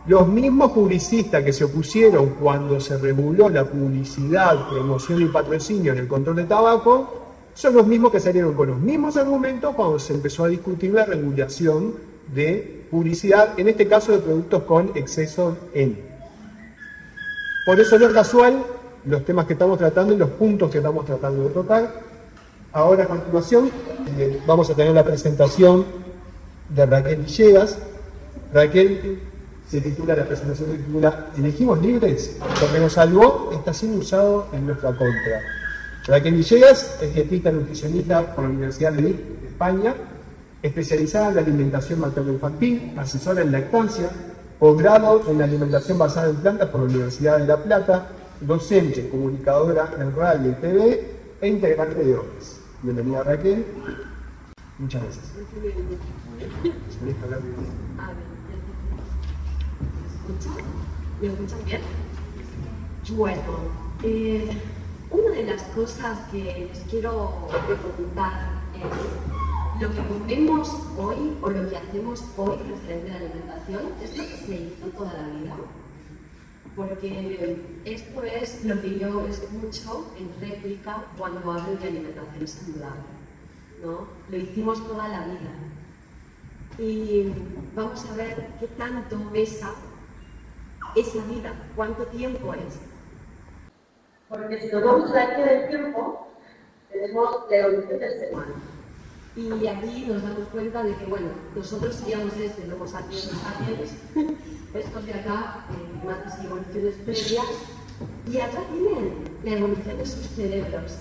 Los mismos publicistas que se opusieron cuando se reguló la publicidad, promoción y patrocinio en el control del tabaco, son los mismos que salieron con los mismos argumentos cuando se empezó a discutir la regulación de publicidad, en este caso de productos con exceso en. Por eso no es casual los temas que estamos tratando y los puntos que estamos tratando de tocar. Ahora a continuación vamos a tener la presentación de Raquel Villegas. Raquel la presentación se titula ¿Elegimos libres? Lo que nos salvó está siendo usado en nuestra contra. Raquel Villegas es dietista nutricionista por la Universidad de España, especializada en la alimentación materno-infantil, asesora en lactancia, posgrado en la alimentación basada en plantas por la Universidad de La Plata, docente, comunicadora en radio y TV e integrante de OPES. Bienvenida Raquel. Muchas gracias. ¿Me escuchan bien? Bueno, una de las cosas que les quiero preguntar es lo que comemos hoy o lo que hacemos hoy referente a la alimentación es lo que se hizo toda la vida. Porque esto es lo que yo escucho en réplica cuando hablo de alimentación saludable, ¿no? Lo hicimos toda la vida. Y vamos a ver qué tanto pesa esa vida, cuánto tiempo es. Porque si nos vamos a la línea del tiempo, tenemos la evolución del ser humano. Y aquí nos damos cuenta de que, bueno, nosotros seríamos el Homo sapiens sapiens, estos de acá, primates y evoluciones previas, y acá tienen la evolución de sus cerebros,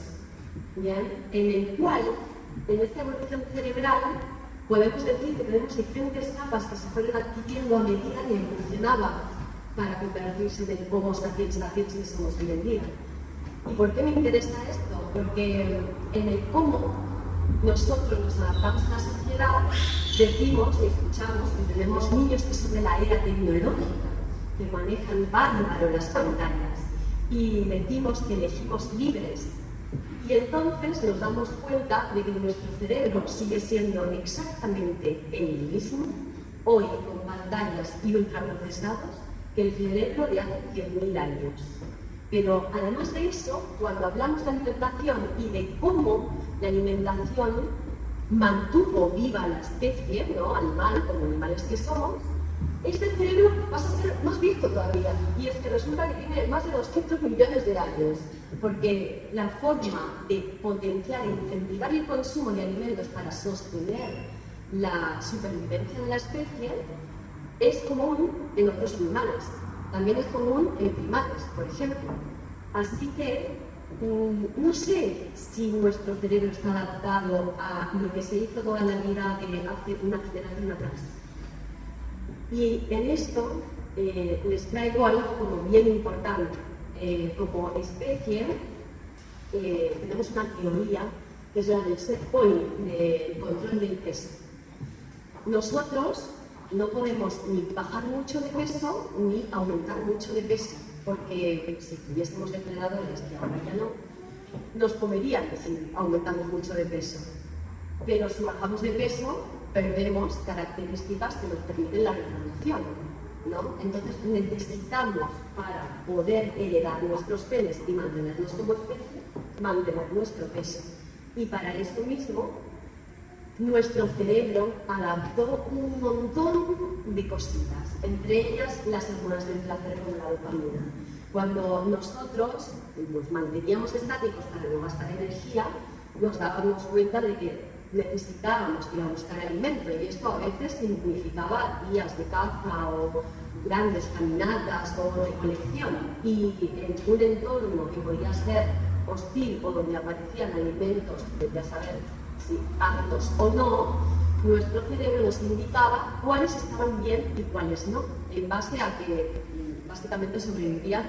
¿bien? En el cual, en esta evolución cerebral, podemos decir que tenemos diferentes capas que se fueron adquiriendo a medida que evolucionaba para convertirse en el Homo sapiens sapiens que somos hoy en día. ¿Y por qué me interesa esto? Porque en el cómo nosotros nos adaptamos a la sociedad, decimos y escuchamos que tenemos niños que son de la era tecnológica, que manejan bárbaro las pantallas, y decimos que elegimos libres. Y entonces nos damos cuenta de que nuestro cerebro sigue siendo exactamente el mismo, hoy con pantallas y ultraprocesados, que el cerebro de hace 100.000 años. Pero además de eso, cuando hablamos de alimentación y de cómo la alimentación mantuvo viva la especie, ¿no? Animal como animales que somos, este cerebro pasa a ser más viejo todavía. Y es que resulta que tiene más de 200 millones de años. Porque la forma de potenciar e incentivar el consumo de alimentos para sostener la supervivencia de la especie es común en otros animales. También es común en primates, por ejemplo. Así que No sé si nuestro cerebro está adaptado a lo que se hizo toda la vida de hace una generación atrás. Y en esto les traigo algo como bien importante. Como especie, tenemos una teoría que es la del set point, del control del peso. Nosotros no podemos ni bajar mucho de peso ni aumentar mucho de peso, porque si tuviésemos depredadores, que ahora ya no, nos comerían si aumentamos mucho de peso. Pero si bajamos de peso, perdemos características que nos permiten la reproducción, ¿no? Entonces necesitamos, para poder heredar nuestros genes y mantenernos como especie, mantener nuestro peso. Y para esto mismo, nuestro cerebro adaptó un montón de cositas, entre ellas las hormonas del placer como la dopamina. Cuando nosotros nos manteníamos estáticos para no gastar energía, nos dábamos cuenta de que necesitábamos ir a buscar alimento, y esto a veces significaba días de caza o grandes caminatas o recolección, y en un entorno que podía ser hostil o donde aparecían alimentos, ya saber si aptos o no, nuestro cerebro nos indicaba cuáles estaban bien y cuáles no, en base a que básicamente sobrevivían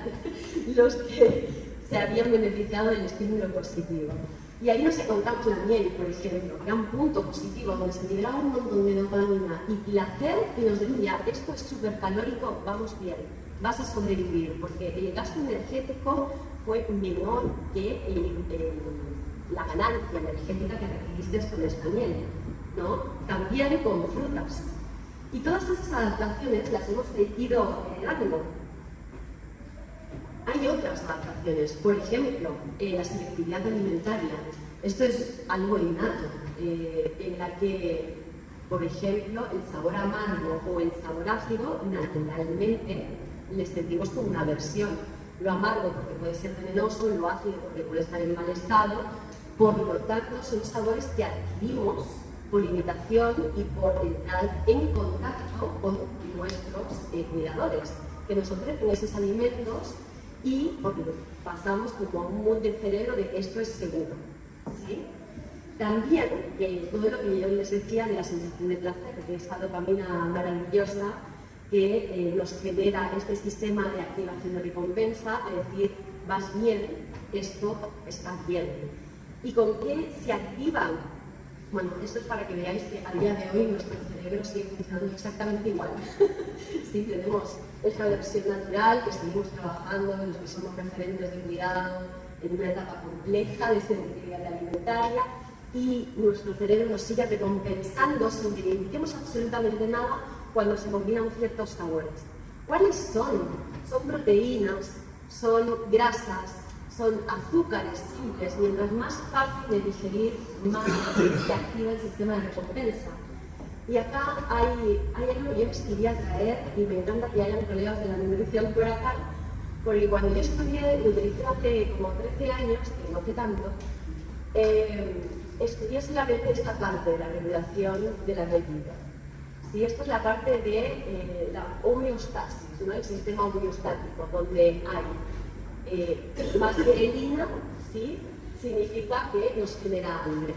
los que se habían beneficiado del estímulo positivo. Y ahí nos encontramos la miel, por ejemplo, que era un punto positivo donde se liberaba un montón de dopamina y placer, y nos decía, esto es súper calórico, vamos bien, vas a sobrevivir, porque el gasto energético fue menor que la ganancia energética que recibiste con esta miel, ¿no? También con frutas. Y todas esas adaptaciones las hemos ido heredando. Hay otras adaptaciones, por ejemplo, la selectividad alimentaria. Esto es algo innato, en la que, por ejemplo, el sabor amargo o el sabor ácido, naturalmente, les sentimos como una aversión. Lo amargo porque puede ser venenoso, lo ácido porque puede estar en mal estado. Por lo tanto, son sabores que adquirimos por imitación y por entrar en contacto con nuestros cuidadores, que nos ofrecen esos alimentos, y porque pasamos como a un mood del cerebro de que esto es seguro, ¿sí? También, todo lo que yo les decía de la sensación de placer, de esta dopamina maravillosa que nos genera este sistema de activación de recompensa, es decir, vas bien, esto está bien. ¿Y con qué se activan? Bueno, esto es para que veáis que a día de hoy nuestro cerebro sigue funcionando exactamente igual. Sí, tenemos esta versión natural que seguimos trabajando, los que somos referentes de cuidado en una etapa compleja de selectividad alimentaria, y nuestro cerebro nos sigue recompensando sin que le indiquemos absolutamente nada cuando se combinan ciertos sabores. ¿Cuáles son? Son proteínas, son grasas, son azúcares simples. Mientras más fácil de digerir, más se activa el sistema de recompensa. Y acá hay algo que yo les quería traer, y me encanta que hayan colegas de la nutrición por acá, porque cuando yo estudié nutrición hace como 13 años, que no hace tanto, estudié solamente esta parte de la regulación de la apetito. Sí, esto es la parte de la homeostasis, ¿no? El sistema homeostático, donde hay más grelina, ¿sí? Significa que nos genera hambre.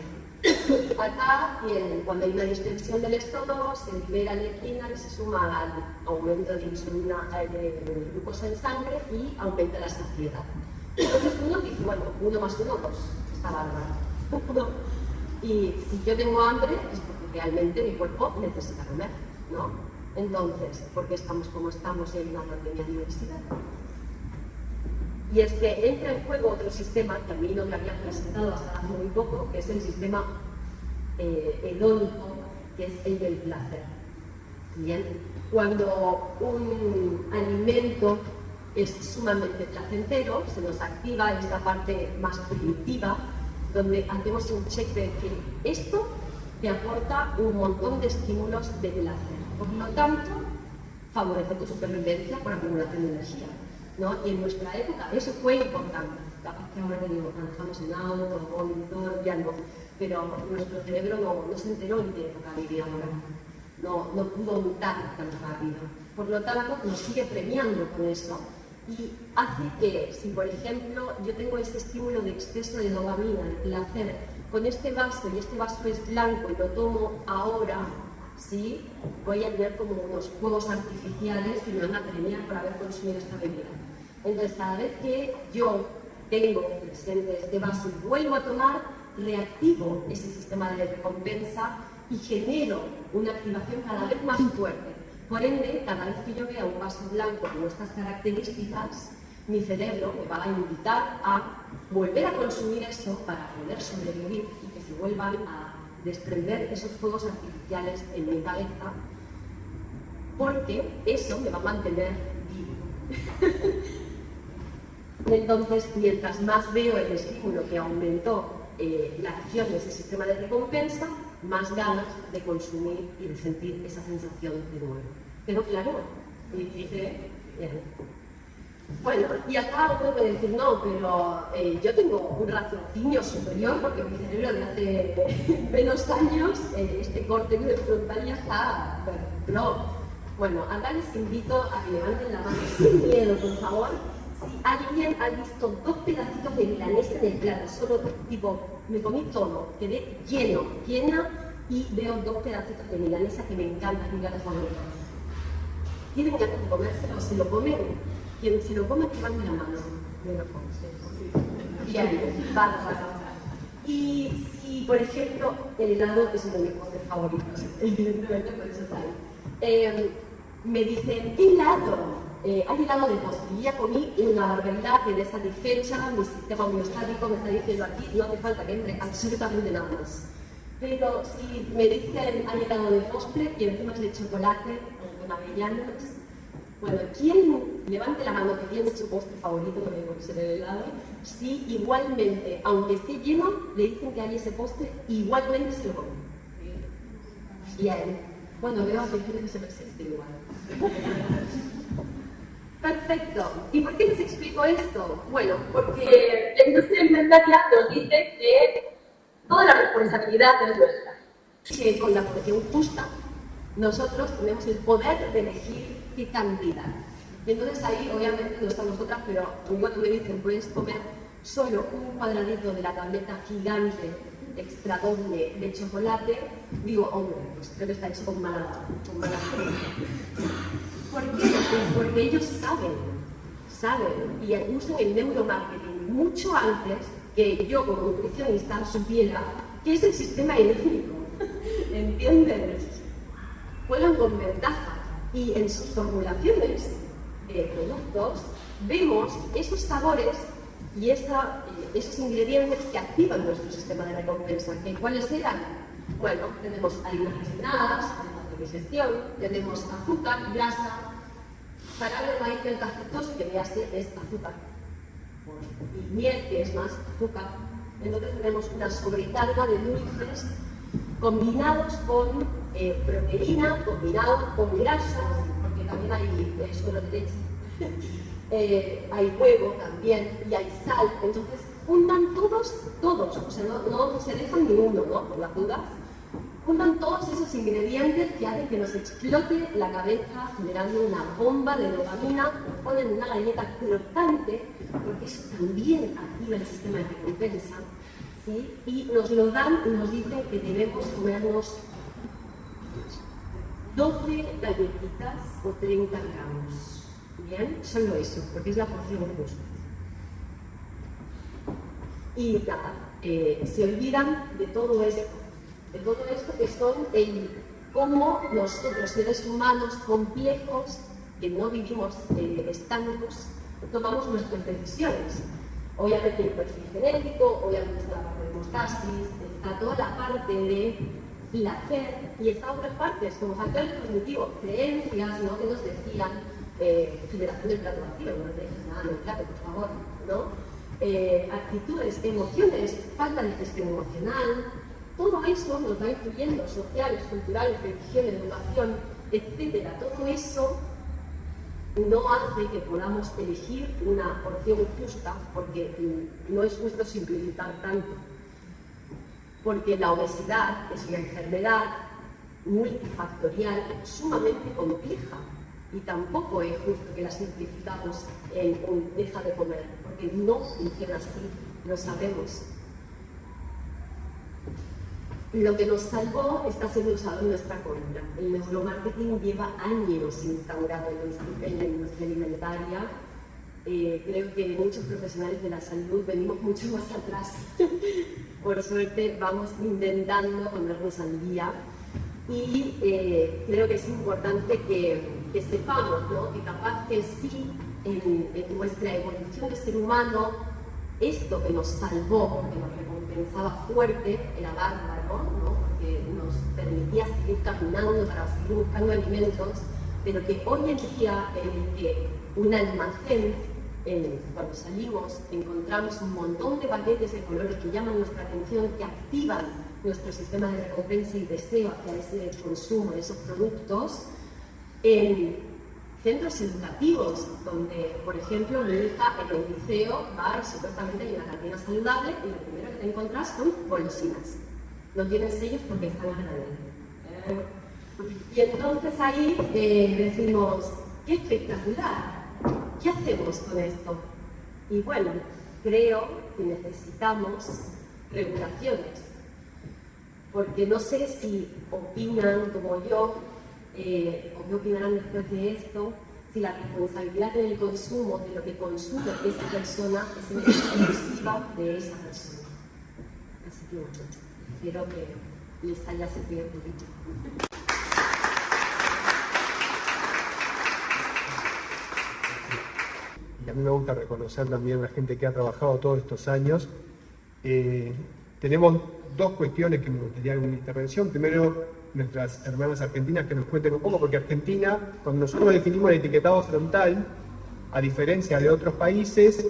Acá, cuando hay una distensión del estómago, se libera leptina, que se suma al aumento de insulina, de glucosa en sangre, y aumenta la saciedad. Entonces uno dice, bueno, 1 más 1, 2, está bárbaro. Y si yo tengo hambre, es porque realmente mi cuerpo necesita comer, ¿no? Entonces, ¿por qué estamos como estamos en una pandemia de diversidad? Y es que entra en juego otro sistema que a mí no me habían presentado hasta hace muy poco, que es el sistema hedónico, que es el del placer. Bien, cuando un alimento es sumamente placentero, se nos activa esta parte más primitiva, donde hacemos un check de decir, esto te aporta un montón de estímulos de placer. Por lo tanto, favorece tu supervivencia por acumulación de energía, ¿no? Y en nuestra época eso fue importante. Capaz que ahora manejamos en auto, móvil, ya no. Pero nuestro cerebro no se enteró en qué época vivía ahora. No pudo mutar tan rápido. Por lo tanto, nos sigue premiando con eso. Y hace que, si por ejemplo yo tengo ese estímulo de exceso de dopamina, de placer, con este vaso y este vaso es blanco y lo tomo ahora, ¿sí? Voy a tener como unos fuegos artificiales que me van a premiar por haber consumido esta bebida. Entonces, cada vez que yo tengo presente este vaso y vuelvo a tomar, reactivo ese sistema de recompensa y genero una activación cada vez más fuerte. Por ende, cada vez que yo vea un vaso blanco con estas características, mi cerebro me va a invitar a volver a consumir eso para poder sobrevivir y que se vuelvan a desprender esos fuegos artificiales en mi cabeza, porque eso me va a mantener vivo. Entonces, mientras más veo el estímulo que aumentó la acción de ese sistema de recompensa, más ganas de consumir y de sentir esa sensación de nuevo. ¿Quedó claro? ¿Sí? Bien. Bueno, y acá uno puede decir, no, pero yo tengo un raciocinio superior porque mi cerebro de hace menos años, este corte frontal ya está pro. Bueno, ahora les invito a que levanten la mano sin miedo, por favor. Si alguien ha visto 2 pedacitos de milanesa en el plato, solo tipo, me comí todo, quedé llena y veo 2 pedacitos de milanesa que me encanta, mi plato favorito. ¿Tienen ganas de comérselo? ¿Se lo comen? Quien se lo come, que levante la mano. Bien, bárbaro. Y si, por ejemplo, el helado es uno de mis postres favoritos, evidentemente por eso está ahí. Me dicen, helado. Hay helado de postre. Y ya comí una barbaridad, quedé satisfecha, mi sistema homeostático me está diciendo aquí, no hace falta que entre absolutamente nada más. Pero si me dicen, hay helado de postre y encima es de chocolate o con avellanas, bueno, ¿quién levante la mano que tiene su postre favorito, que puede ser el helado? Si igualmente, aunque esté lleno, le dicen que hay ese postre, igualmente se lo come. Bien. Bueno, veo a gente que se resiste igual. Perfecto. ¿Y por qué les explico esto? Bueno, porque la industria alimentaria nos dice que toda la responsabilidad es nuestra. Que con la porción justa, nosotros tenemos el poder de elegir qué cantidad. Y entonces ahí, obviamente, no estamos nosotras, pero cuando me dicen, puedes comer solo un cuadradito de la tableta gigante extra doble de chocolate, digo, hombre, pues creo que está hecho con mala fe. ¿Por qué? Pues porque ellos saben y usan el neuromarketing mucho antes que yo como nutricionista supiera qué es el sistema eléctrico. ¿Entienden? Juegan con ventaja y en sus formulaciones de productos vemos esos sabores y esos ingredientes que activan nuestro sistema de recompensa. ¿Cuáles eran? Bueno, tenemos harinas refinadas, de digestión, tenemos azúcar, grasa, jarabe de maíz y alta fructosa, que es azúcar, y miel, que es más azúcar. Entonces tenemos una sobrecarga de dulces combinados con proteína, combinados con grasas, porque también hay suero de leche, hay huevo también, y hay sal. Entonces juntan todos, o sea, no se dejan ninguno, ¿no? Por las dudas. Juntan todos esos ingredientes que hacen que nos explote la cabeza, generando una bomba de dopamina, nos ponen una galleta crocante, porque eso también activa el sistema de recompensa, ¿sí? Y nos lo dan y nos dicen que debemos comernos 12 galletitas o 30 gramos. Bien, solo eso, porque es la porción justa. Y nada, se olvidan de todo esto que son cómo nosotros, seres humanos complejos, que no vivimos estancos, tomamos nuestras decisiones. Obviamente el perfil genético, obviamente está la parte de hemostasis, está toda la parte de placer y está otras partes, como factores cognitivos, creencias, ¿no? Que nos decían, generación del plato vacío, no nos dejes nada en el plato, por favor, ¿no? Actitudes, emociones, falta de gestión emocional. Todo eso nos va influyendo, sociales, culturales, religión, educación, etc. Todo eso no hace que podamos elegir una porción justa, porque no es justo simplificar tanto. Porque la obesidad es una enfermedad multifactorial sumamente compleja. Y tampoco es justo que la simplificamos en un deja de comer, porque no funciona así, lo sabemos. Lo que nos salvó está siendo usado en nuestra contra. El neuromarketing lleva años instaurado en la industria alimentaria. Creo que muchos profesionales de la salud venimos mucho más atrás. Por suerte vamos intentando ponernos al día y creo que es importante que sepamos, ¿no? Que capaz que sí, en nuestra evolución de ser humano, esto que nos salvó, porque nos recompensaba fuerte, era bárbaro, ¿no? Porque nos permitía seguir caminando para seguir buscando alimentos, pero que hoy en día en el que un almacén, cuando salimos, encontramos un montón de paquetes de colores que llaman nuestra atención, que activan nuestro sistema de recompensa y deseo hacia ese consumo de esos productos, en centros educativos, donde, por ejemplo, mi hija en el liceo va y supuestamente hay una cantina saludable y lo primero que te encuentras son golosinas. No tienen sellos porque están a granel. Y entonces ahí decimos, ¡qué espectacular! ¿Qué hacemos con esto? Y bueno, creo que necesitamos regulaciones, porque no sé si opinan como yo, o qué opinarán después de esto, si la responsabilidad en el consumo de lo que consume esa persona es exclusiva de esa persona. Así que bueno, espero que les haya servido un poquito. Y a mí me gusta reconocer también a la gente que ha trabajado todos estos años. Tenemos dos cuestiones que me gustaría en mi intervención. Primero, nuestras hermanas argentinas que nos cuenten un poco, porque Argentina, cuando nosotros definimos el etiquetado frontal, a diferencia de otros países,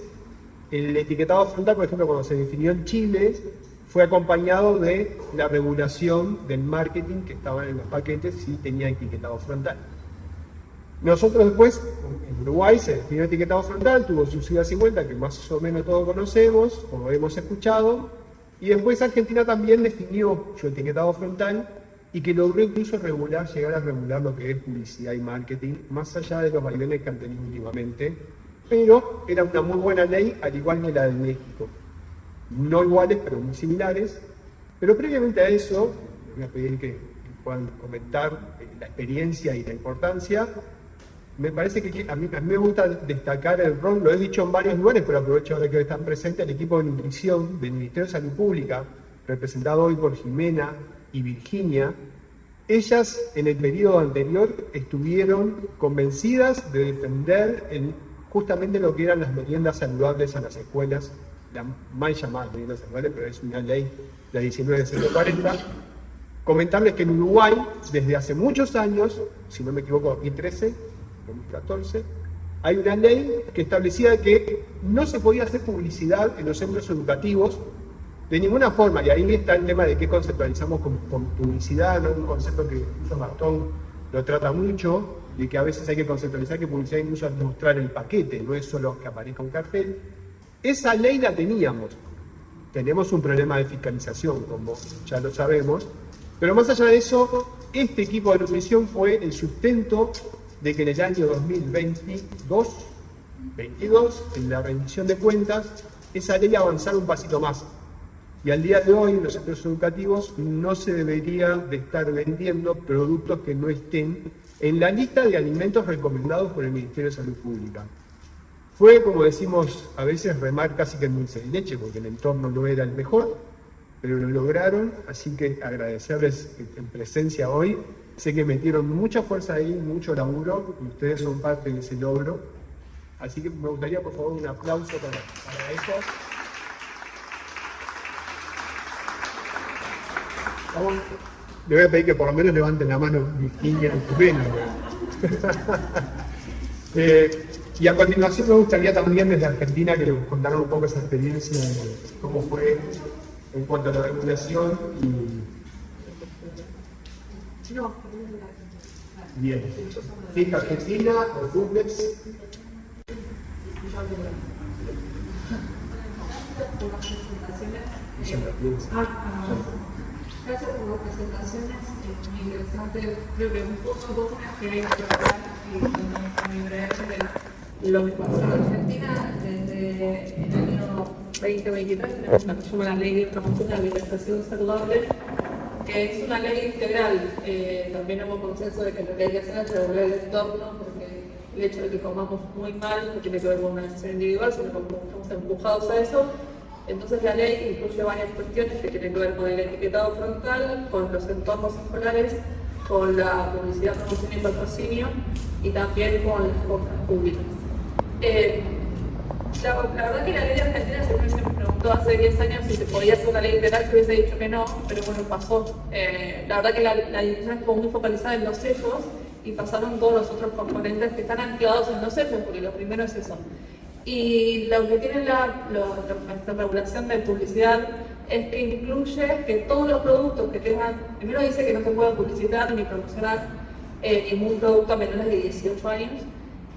el etiquetado frontal, por ejemplo, cuando se definió en Chile, fue acompañado de la regulación del marketing que estaban en los paquetes si tenía etiquetado frontal. Nosotros después, en Uruguay se definió el etiquetado frontal, tuvo su SIDA 50, que más o menos todos conocemos, o hemos escuchado, y después Argentina también definió su etiquetado frontal y que logró incluso llegar a regular lo que es publicidad y marketing, más allá de los vaivenes que han tenido últimamente, pero era una muy buena ley, al igual que la de México. No iguales, pero muy similares. Pero previamente a eso, les voy a pedir que puedan comentar la experiencia y la importancia. Me parece que a mí me gusta destacar el rol, lo he dicho en varios lugares, pero aprovecho ahora que están presentes, el equipo de nutrición del Ministerio de Salud Pública, representado hoy por Jimena y Virginia. Ellas en el periodo anterior estuvieron convencidas de defender justamente lo que eran las meriendas saludables en las escuelas, la mal llamada meriendas saludables, pero es una ley, la 19.140. Comentarles que en Uruguay, desde hace muchos años, si no me equivoco, 2013, 2014, hay una ley que establecía que no se podía hacer publicidad en los centros educativos de ninguna forma, y ahí está el tema de qué conceptualizamos con publicidad, ¿no? Un concepto que incluso Martón lo trata mucho, de que a veces hay que conceptualizar que publicidad incluso es mostrar el paquete, no es solo que aparezca un cartel. Esa ley la teníamos. Tenemos un problema de fiscalización, como ya lo sabemos, pero más allá de eso, este equipo de nutrición fue el sustento de que en el año 2022, en la rendición de cuentas, esa ley avanzara un pasito más. Y al día de hoy, en los centros educativos, no se debería de estar vendiendo productos que no estén en la lista de alimentos recomendados por el Ministerio de Salud Pública. Fue, como decimos a veces, remar casi que en dulce de leche, porque el entorno no era el mejor, pero lo lograron, así que agradecerles en presencia hoy. Sé que metieron mucha fuerza ahí, mucho laburo, y ustedes son parte de ese logro. Así que me gustaría, por favor, un aplauso para ellos. Le voy a pedir que por lo menos levanten la mano Virginia y Jimena. Y a continuación me gustaría también desde Argentina que les contaran un poco esa experiencia de cómo fue en cuanto a la regulación y... Bien. Fija Argentina o Fútbes. Gracias por las presentaciones, muy interesante. Creo que un poco cosas que hay que tratar y muy brevemente lo que pasó en Argentina desde el año 2023 tenemos la que se llama la Ley de Promoción de la Alimentación Saludable, que es una ley integral. También hubo consenso de que lo que hay que hacer es regular el entorno, porque el hecho de que comamos muy mal no tiene que ver con una decisión individual, sino que estamos empujados a eso. Entonces la ley incluye varias cuestiones que tienen que ver con el etiquetado frontal, con los entornos escolares, con la publicidad, promoción y patrocinio y también con las compras públicas. La verdad que la ley de Argentina siempre se me preguntó hace 10 años si se podía hacer una ley integral, que hubiese dicho que no, pero bueno, pasó. La verdad que la discusión estuvo muy focalizada en los sellos y pasaron todos los otros componentes que están anclados en los sellos, porque lo primero es eso. Y lo que tiene esta regulación de publicidad es que incluye que todos los productos que tengan, primero dice que no se puede publicitar ni promocionar ningún producto a menores de 18 años,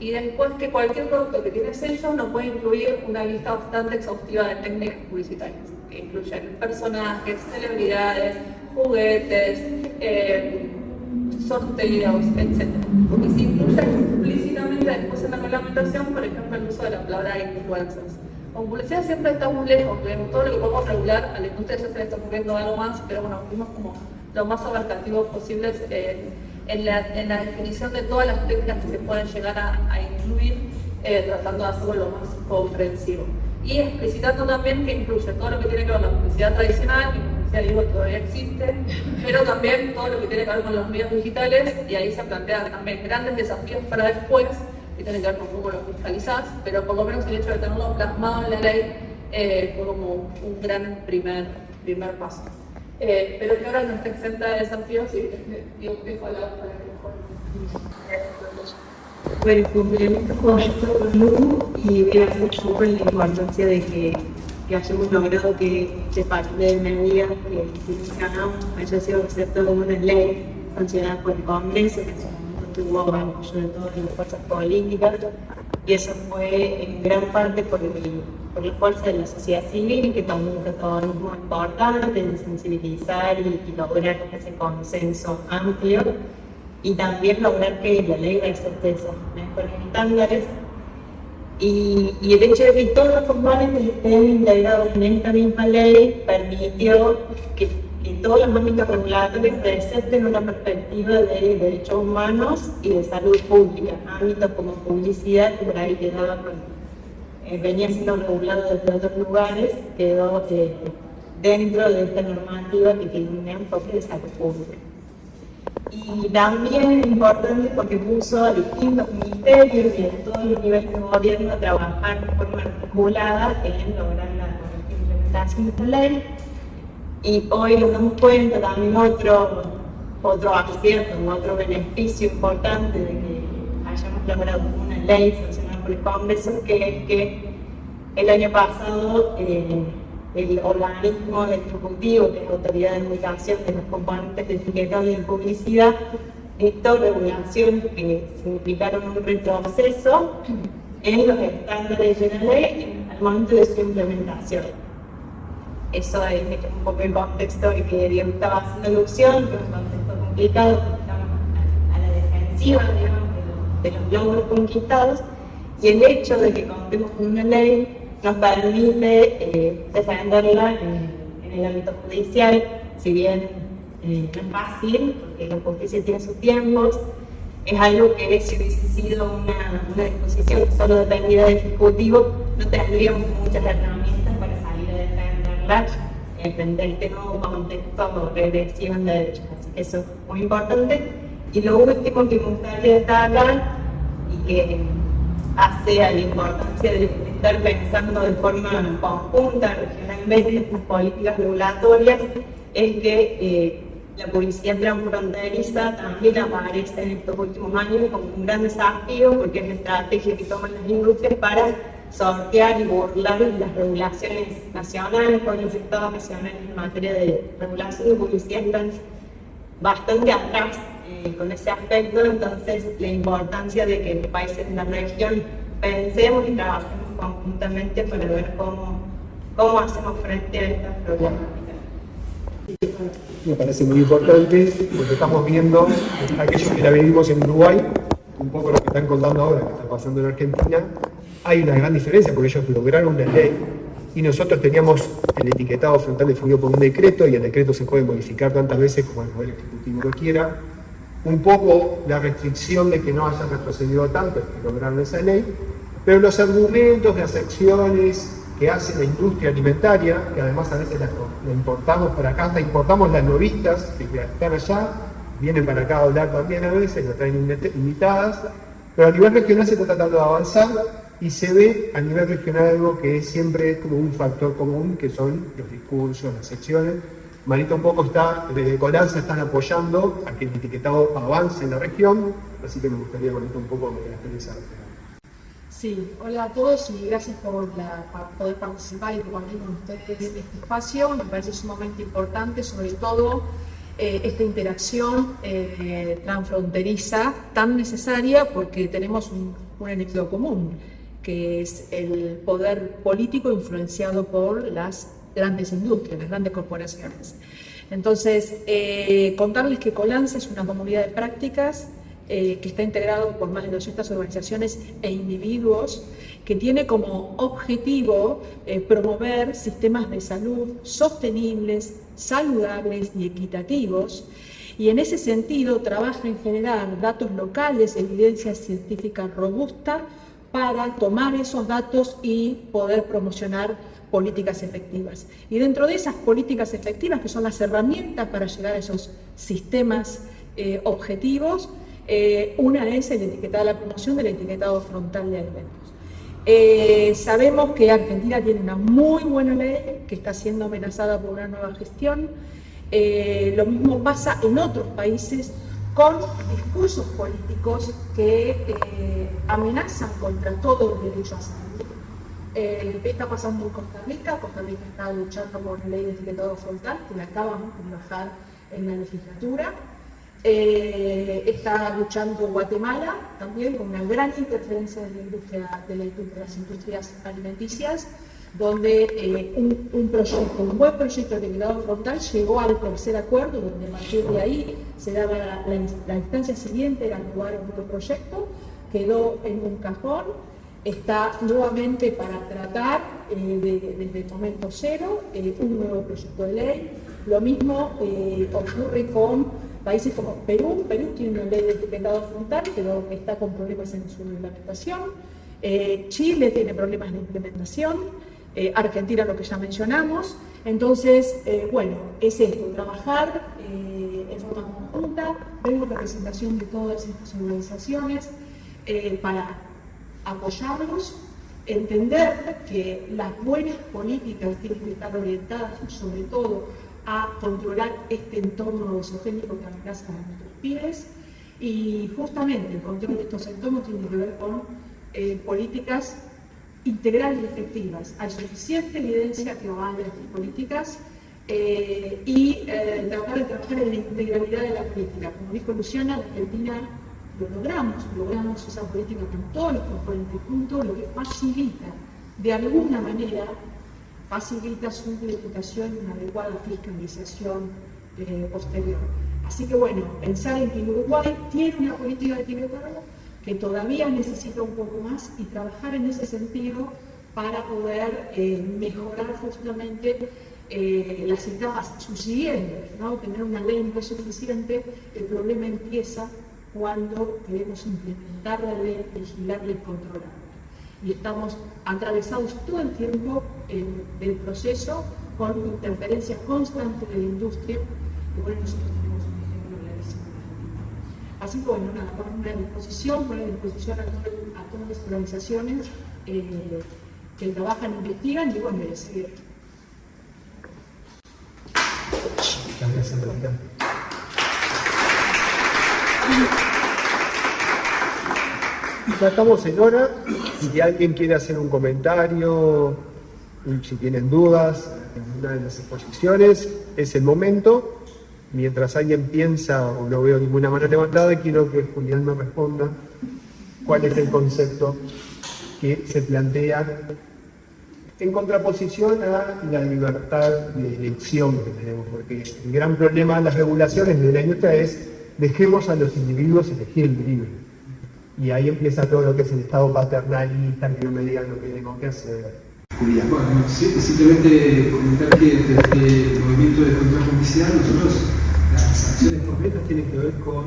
y después que cualquier producto que tiene sellos no puede incluir una lista bastante exhaustiva de técnicas publicitarias, que incluyen personajes, celebridades, juguetes, sorteos, etc. Y se incluye explícitamente después en la reglamentación, por ejemplo, el uso de la palabra influencers. Con publicidad siempre estamos lejos, digamos, todo lo que podemos regular, a la industria ya se le está ocurriendo algo más, pero bueno, fuimos como lo más abarcativos posibles en la definición de todas las técnicas que se pueden llegar a incluir, tratando de hacerlo lo más comprensivo. Y explicitando también que incluye todo lo que tiene que ver con la publicidad tradicional, que la publicidad digo todavía existe, pero también todo lo que tiene que ver con los medios digitales, y ahí se plantean también grandes desafíos para después, que tienen que ver con cómo lo fiscalizás, pero por lo menos el hecho de tenerlo plasmado en la ley fue como un gran primer paso. Pero que ahora no está exenta de desafíos y dejo la para que mejor. Bueno, complemento con esto y voy a hacer mucho con la importancia de que hayamos logrado que de parte de medidas que mencionamos haya sido aceptado como una ley sancionada por el Congreso, que en su momento tuvo apoyo de todas las fuerzas políticas, y eso fue en gran parte por la fuerza de la sociedad civil, que tomó un protagonismo importante en sensibilizar y lograr ese consenso amplio, y también lograr que la ley respete esos mejores estándares. Y el hecho de que todos los componentes estén integrados en esta misma ley permitió que todos los ámbitos regulatorios presenten una perspectiva de derechos humanos y de salud pública, ámbitos como publicidad, que por ahí quedaba venía siendo regulado desde otros lugares, quedó dentro de esta normativa que tiene un enfoque de salud pública. Y también es importante porque puso a distintos ministerios y a todos los niveles de gobierno a trabajar de forma articulada en lograr la correcta implementación de esta ley. Y hoy nos damos cuenta también otro acierto, otro beneficio importante de que hayamos logrado una ley sancionada por el Congreso, que es que el año pasado el organismo ejecutivo, que es la Autoridad de Comunicación de los componentes de etiquetado y de publicidad, dictó regulaciones que significaron un retroceso en los estándares de la ley al momento de su implementación. Eso es un poco el contexto de que Diego estaba haciendo alusión, que es un contexto complicado, porque estamos a la defensiva, digamos, de los logros conquistados, y el hecho de que contemos con una ley nos permite defenderla en el ámbito judicial, si bien no es fácil, porque la justicia tiene sus tiempos. Es algo que si hubiese sido una disposición que solo dependía del Ejecutivo, no tendríamos muchas herramientas para salir a defenderla frente a este nuevo contexto regresivo en derechos. Así que eso es muy importante. Y lo último que me gustaría destacar, y que hace a la importancia de estar pensando de forma conjunta, regionalmente, en políticas regulatorias, es que la publicidad transfronteriza también aparece en estos últimos años como un gran desafío, porque es la estrategia que toman las industrias para sortear y burlar las regulaciones nacionales, con los estados nacionales en materia de regulación de publicidad están bastante atrás con ese aspecto. Entonces la importancia de que los países de la región pensemos y trabajemos conjuntamente para ver cómo hacemos frente a estas problemáticas. Me parece muy importante porque estamos viendo aquellos que la vivimos en Uruguay, un poco lo que están contando ahora, que está pasando en Argentina. Hay una gran diferencia porque ellos lograron una ley y nosotros teníamos el etiquetado frontal definido por un decreto y el decreto se puede modificar tantas veces como el Poder Ejecutivo lo quiera. Un poco la restricción de que no haya retrocedido tanto es que lograron esa ley, pero los argumentos, las acciones que hace la industria alimentaria, que además a veces la importamos para acá, hasta importamos las novistas que están allá, vienen para acá a hablar también a veces, las traen invitadas, pero a nivel regional se está tratando de avanzar y se ve a nivel regional algo que siempre es como un factor común, que son los discursos, las secciones. Marita un poco está, desde Colanza están apoyando a que el etiquetado avance en la región, así que me gustaría contar un poco de la experiencia. Sí, hola a todos y gracias por poder participar y compartir con ustedes este espacio. Me parece sumamente importante, sobre todo esta interacción transfronteriza tan necesaria porque tenemos un enemigo común, que es el poder político influenciado por las grandes industrias, las grandes corporaciones. Entonces, contarles que Colanza es una comunidad de prácticas que está integrado por más de 200 organizaciones e individuos, que tiene como objetivo promover sistemas de salud sostenibles, saludables y equitativos, y en ese sentido trabaja en generar datos locales, evidencia científica robusta, para tomar esos datos y poder promocionar políticas efectivas. Y dentro de esas políticas efectivas, que son las herramientas para llegar a esos sistemas objetivos, una es el etiquetado, la promoción del etiquetado frontal de alimentos. Sabemos que Argentina tiene una muy buena ley que está siendo amenazada por una nueva gestión. Lo mismo pasa en otros países con discursos políticos que amenazan contra todo el derecho a salud. ¿Qué está pasando en Costa Rica? Costa Rica está luchando por una ley de etiquetado frontal que la acabamos de bajar en la legislatura. Está luchando Guatemala también con una gran interferencia de las industrias alimenticias, donde un buen proyecto de etiquetado frontal llegó al tercer acuerdo, donde a partir de ahí se daba la instancia siguiente, era aprobar un nuevo proyecto, quedó en un cajón, está nuevamente para tratar desde el momento cero un nuevo proyecto de ley. Lo mismo ocurre con países como Perú. Perú tiene una ley de etiquetado frontal, pero está con problemas en su implementación. Chile tiene problemas de implementación. Argentina, lo que ya mencionamos. Entonces, bueno, es esto, trabajar en forma conjunta, ver la representación de todas estas organizaciones para apoyarlos, entender que las buenas políticas tienen que estar orientadas sobre todo a controlar este entorno desogénico que amenaza a nuestros pibes, y justamente el control de estos entornos tiene que ver con políticas integrales y efectivas. Hay suficiente evidencia que avale estas políticas y tratar de trabajar en la integralidad de la política. Como dijo Luciana, en Argentina lo logramos esa política con todos los componentes juntos, lo que facilita, de alguna manera, facilita su implementación y una adecuada fiscalización posterior. Así que bueno, pensar en que Uruguay tiene una política de etiquetado que todavía necesita un poco más y trabajar en ese sentido para poder mejorar justamente las etapas subsiguientes, ¿no? Tener una ley no es suficiente, el problema empieza cuando queremos implementar la ley, legislarla y controlarla. Y estamos atravesados todo el tiempo del proceso con interferencias constantes de la industria, y bueno, nosotros tenemos un ejemplo clarísimo en Argentina. Así que bueno, nada, poner a disposición a todas las organizaciones que trabajan, investigan y bueno, seguir. Gracias, Marita. Ya estamos en hora. Si alguien quiere hacer un comentario, si tienen dudas en una de las exposiciones, es el momento. Mientras alguien piensa o no veo ninguna mano levantada, quiero que Julián me responda cuál es el concepto que se plantea en contraposición a la libertad de elección que tenemos, porque el gran problema de las regulaciones de la industria es dejemos a los individuos elegir libre. Y ahí empieza todo lo que es el Estado paternalista, que no me digan lo que tengo que hacer. Bueno, simplemente comentar que desde el movimiento de contrapublicidad nosotros las acciones concretas tienen que ver con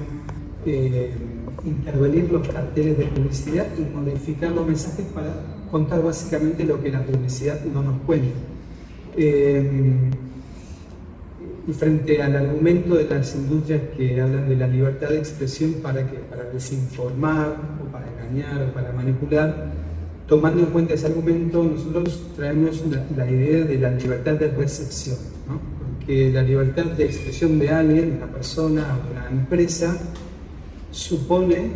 intervenir los carteles de publicidad y modificar los mensajes para contar básicamente lo que la publicidad no nos cuenta. Y frente al argumento de las industrias que hablan de la libertad de expresión para desinformar o para engañar o para manipular, tomando en cuenta ese argumento, nosotros traemos la idea de la libertad de recepción, ¿no? Porque la libertad de expresión de alguien, de una persona o una empresa, supone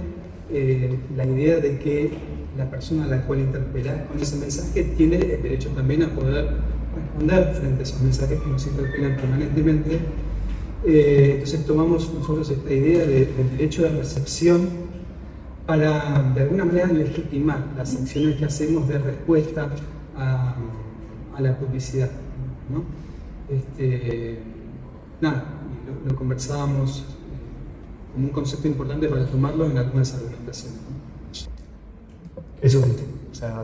la idea de que la persona a la cual interpelar con ese mensaje tiene el derecho también a poder responder frente a esos mensajes que nos interpelan permanentemente. Entonces tomamos nosotros esta idea del derecho de recepción para de alguna manera legitimar las acciones que hacemos de respuesta a la publicidad, ¿no? Lo conversábamos como un concepto importante para tomarlo en algunas argumentaciones, ¿no? Eso es, o sea,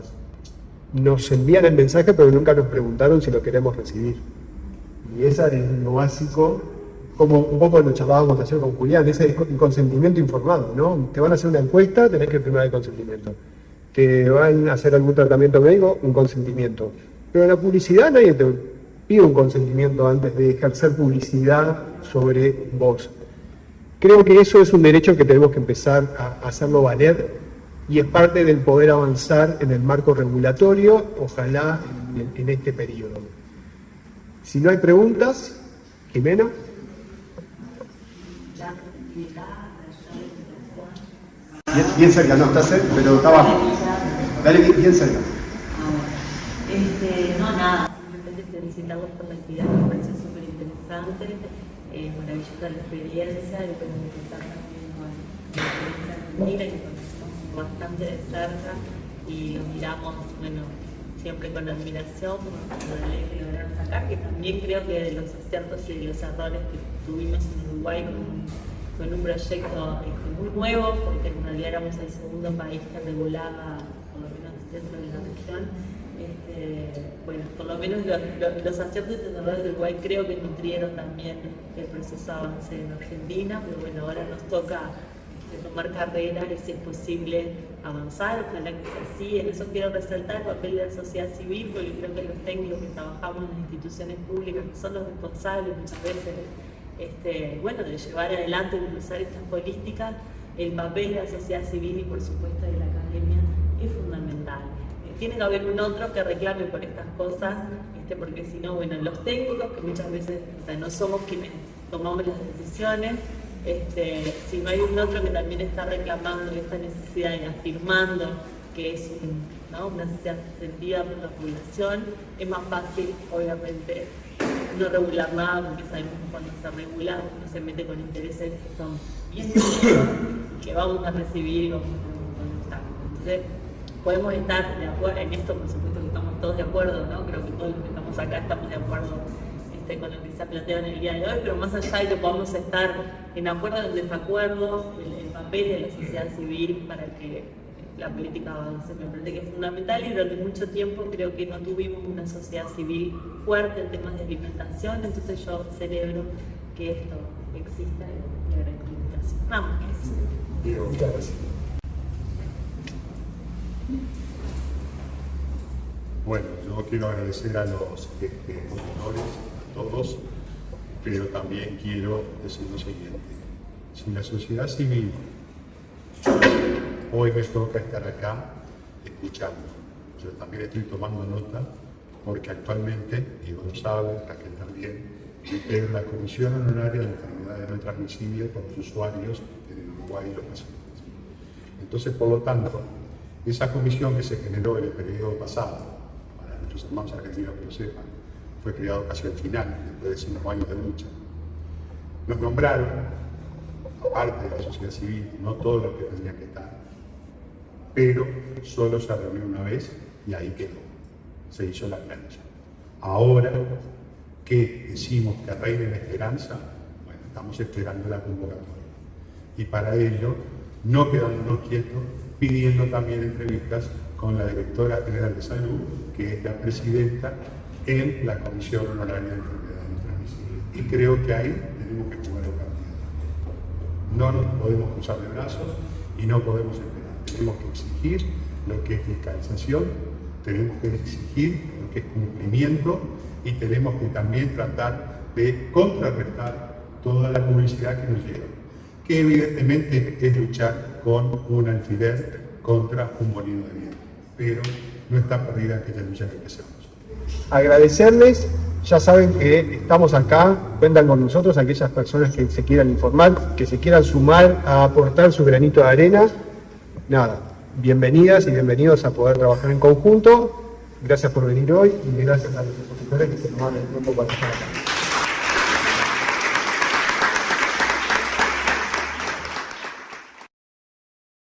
nos envían el mensaje pero nunca nos preguntaron si lo queremos recibir. Y esa es lo básico, como un poco lo charlábamos ayer con Julián, ese consentimiento informado, ¿no? Te van a hacer una encuesta, tenés que firmar el consentimiento. Te van a hacer algún tratamiento médico, un consentimiento. Pero en la publicidad nadie te pide un consentimiento antes de ejercer publicidad sobre vos. Creo que eso es un derecho que tenemos que empezar a hacerlo valer y es parte del poder avanzar en el marco regulatorio, ojalá en este periodo. Si no hay preguntas, Jimena. Bien cerca, no, está cerca, pero está abajo. Dale bien cerca. No, nada, simplemente felicitarlos por la actividad, me parece súper interesante, maravillosa la experiencia, y bueno, empezar también con la experiencia argentina, que conocemos bastante de cerca y lo miramos, bueno, siempre con admiración por la ley que lograron sacar, que también creo que de los aciertos y de los errores que tuvimos en Uruguay con un proyecto muy nuevo, porque en realidad éramos el segundo país que regulaba, por lo menos dentro de la región. Bueno, por lo menos los aciertos y los errores de Uruguay creo que nutrieron también el proceso de avance en Argentina, pero bueno, ahora nos toca tomar carrera y si es posible avanzar, ojalá que sea así. En eso quiero resaltar el papel de la sociedad civil, porque creo que los técnicos que trabajamos en las instituciones públicas, que son los responsables muchas veces bueno, de llevar adelante y impulsar estas políticas, el papel de la sociedad civil y por supuesto de la academia es fundamental. Tiene que haber un otro que reclame por estas cosas, porque si no, bueno, los técnicos, que muchas veces no somos quienes tomamos las decisiones, si no hay un otro que también está reclamando esta necesidad y afirmando que es una necesidad sentida por la población, es más fácil, obviamente, no regular nada, porque sabemos que cuando se regula uno se mete con intereses que son bien que vamos a recibir y vamos a contestar. Entonces, podemos estar de acuerdo en esto, por supuesto que estamos todos de acuerdo, ¿no? Creo que todos los que estamos acá estamos de acuerdo con lo que se ha planteado en el día de hoy, pero más allá de que podamos estar en acuerdo o en desacuerdo, el papel de la sociedad civil para que la política avance me parece que es fundamental, y durante mucho tiempo creo que no tuvimos una sociedad civil fuerte en temas de alimentación, entonces yo celebro que esto exista y la gran comunicación. Vamos, eso. Muchas gracias. Bueno, yo quiero agradecer a los expositores, a todos, pero también quiero decir lo siguiente. Si la sociedad civil hoy me toca estar acá escuchando, yo también estoy tomando nota, porque actualmente, Diego lo sabe, Raquel también, integro la Comisión Honoraria de Enfermedades No Transmisibles por los usuarios en el Uruguay y los pacientes. Entonces, por lo tanto, esa comisión que se generó en el periodo pasado, para nuestros hermanos argentinos que lo sepan, fue creado casi al final, después de 5 años de lucha. Nos nombraron, aparte de la sociedad civil, no todos los que tendrían que estar, pero solo se reunió una vez y ahí quedó. se hizo la plancha. Ahora que decimos que reine la esperanza, bueno, estamos esperando la convocatoria. Y para ello, no quedándonos quietos, pidiendo también entrevistas con la directora general de salud, que es la presidenta en la Comisión Honoraria de Enfermedades Transmisibles. Y creo que ahí tenemos que jugar el partido. No nos podemos cruzar de brazos y no podemos esperar. Tenemos que exigir lo que es fiscalización, tenemos que exigir lo que es cumplimiento y tenemos que también tratar de contrarrestar toda la publicidad que nos llega, que evidentemente es luchar con un alfiler contra un molino de viento, pero no está perdida aquella lucha que empezamos. Agradecerles, ya saben que estamos acá, cuentan con nosotros aquellas personas que se quieran informar, que se quieran sumar a aportar su granito de arena. Nada, bienvenidas y bienvenidos a poder trabajar en conjunto. Gracias por venir hoy y gracias a los expositores que se tomaron el tiempo para estar acá.